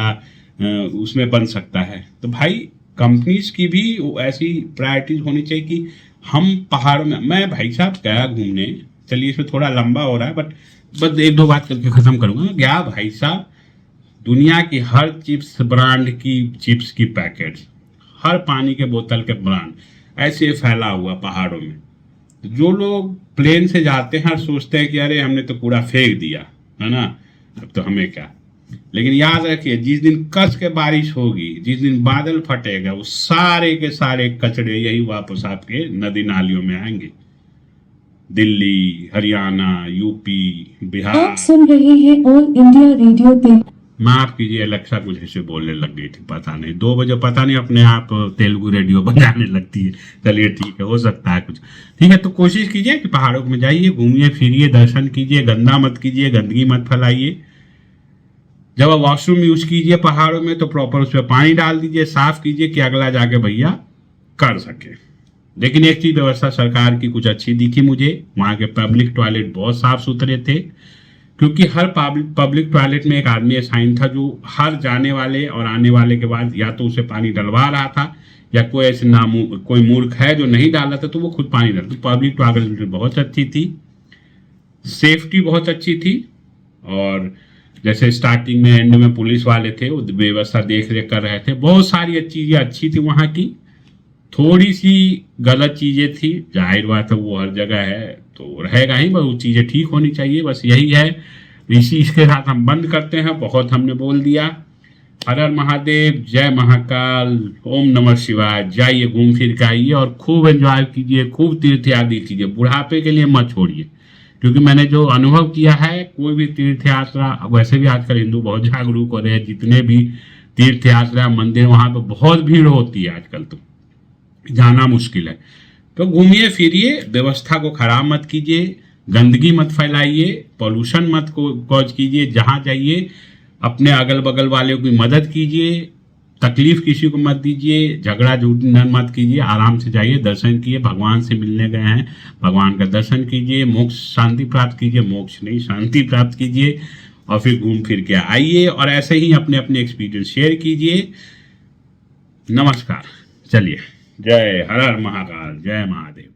उसमें बन सकता है? तो भाई कंपनीज की भी ऐसी प्रायोरिटीज होनी चाहिए कि हम पहाड़ों में, मैं भाई साहब गया घूमने, चलिए इसमें थोड़ा लंबा हो रहा है बट बस 1-2 बात करके खत्म करूंगा। गया भाई साहब, दुनिया की हर चिप्स ब्रांड की चिप्स की पैकेट्स, हर पानी के बोतल के ब्रांड ऐसे फैला हुआ पहाड़ों में। जो लोग प्लेन से जाते हैं और सोचते हैं कि अरे हमने तो कूड़ा फेंक दिया, है ना, अब तो हमें क्या। लेकिन याद रखिए, जिस दिन कस के बारिश होगी, जिस दिन बादल फटेगा, वो सारे के सारे कचड़े यही वापस आपके नदी नालियों में आएंगे। दिल्ली, हरियाणा, यूपी, बिहार। आप सुन रहे हैं ऑल इंडिया रेडियो पे। माफ कीजिए, अलेक्सा कुछ ऐसे बोलने लग गई थी, पता नहीं 2 बजे पता नहीं अपने आप तेलुगु रेडियो बजाने लगती है। चलिए ठीक है, हो सकता है कुछ। ठीक है, तो कोशिश कीजिए कि पहाड़ों में जाइए, घूमिए फिरिए, दर्शन कीजिए, गंदा मत कीजिए, गंदगी मत फैलाइए। जब आप वॉशरूम यूज कीजिए पहाड़ों में तो प्रॉपर उसमें पानी डाल दीजिए, साफ कीजिए कि अगला जाके भैया कर सके। लेकिन एक चीज व्यवस्था सरकार की कुछ अच्छी दिखी मुझे, वहाँ के पब्लिक टॉयलेट बहुत साफ सुथरे थे, क्योंकि हर पब्लिक टॉयलेट में एक आदमी असाइन था जो हर जाने वाले और आने वाले के बाद या तो उसे पानी डलवा रहा था, या कोई ऐसे कोई मूर्ख है जो नहीं डाला था तो वो खुद पानी डालता। तो पब्लिक टॉयलेट बहुत अच्छी थी, सेफ्टी बहुत अच्छी थी, और जैसे स्टार्टिंग में एंड में पुलिस वाले थे, वो व्यवस्था देख रेख कर रहे थे, बहुत सारी चीज़ें अच्छी थी वहाँ की। थोड़ी सी गलत चीज़ें थी, जाहिर बात है वो हर जगह है तो रहेगा ही, बस वो चीज़ें ठीक होनी चाहिए, बस यही है। इसी के साथ हम बंद करते हैं, बहुत हमने बोल दिया। हर हर महादेव, जय महाकाल, ओम नमः शिवाय। जाइए घूम फिर के आइए और खूब एंजॉय कीजिए, खूब तीर्थ यात्रा कीजिए, बुढ़ापे के लिए मत छोड़िए। क्योंकि मैंने जो अनुभव किया है, कोई भी तीर्थ यात्रा, वैसे भी आजकल हिंदू बहुत जागरूक हो रहे हैं, जितने भी तीर्थ यात्रा मंदिर, वहाँ पे बहुत भीड़ होती है आजकल, तो जाना मुश्किल है। तो घूमिए फिरिए, व्यवस्था को खराब मत कीजिए, गंदगी मत फैलाइए, पॉल्यूशन मत कॉज कीजिए। जहाँ जाइए अपने अगल बगल वाले की मदद कीजिए, तकलीफ किसी को मत दीजिए, झगड़ा झूठना मत कीजिए, आराम से जाइए, दर्शन कीजिए, भगवान से मिलने गए हैं, भगवान का दर्शन कीजिए, मोक्ष शांति प्राप्त कीजिए, मोक्ष नहीं शांति प्राप्त कीजिए, और फिर घूम फिर के आइए और ऐसे ही अपने अपने एक्सपीरियंस शेयर कीजिए। नमस्कार, चलिए, जय हर हर महाकाल, जय महादेव।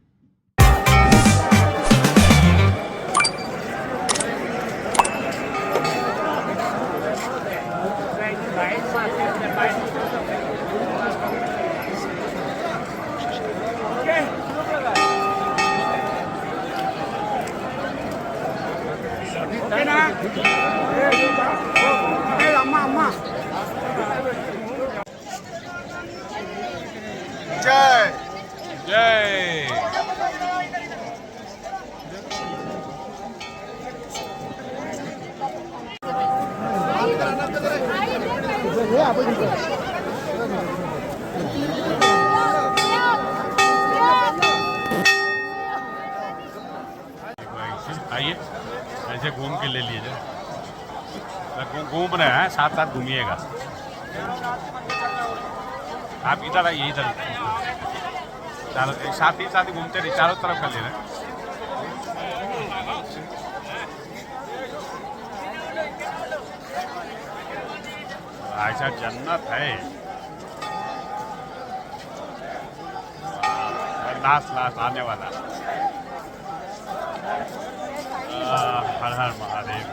जय जय आइए, ऐसे घूम के ले लीजिए, घूम रहे हैं, साथ साथ घूमिएगा। आप इधर आइए, इधर चारों साथ ही घूमते रहिए, चारों तरफ कर ले रहे हैं। ऐसा जन्नत है, लास्ट आने वाला। हर हर महादेव,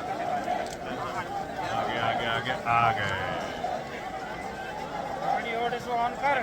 आगे आगे आगे आ गए। ऑन कर।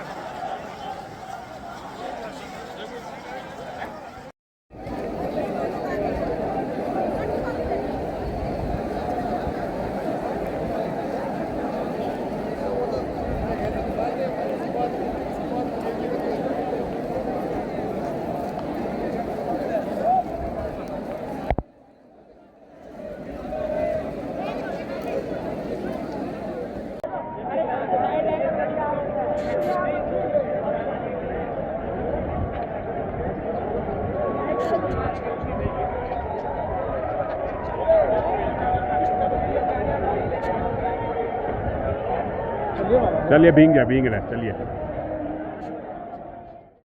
चलिए भींग गया, चलिए।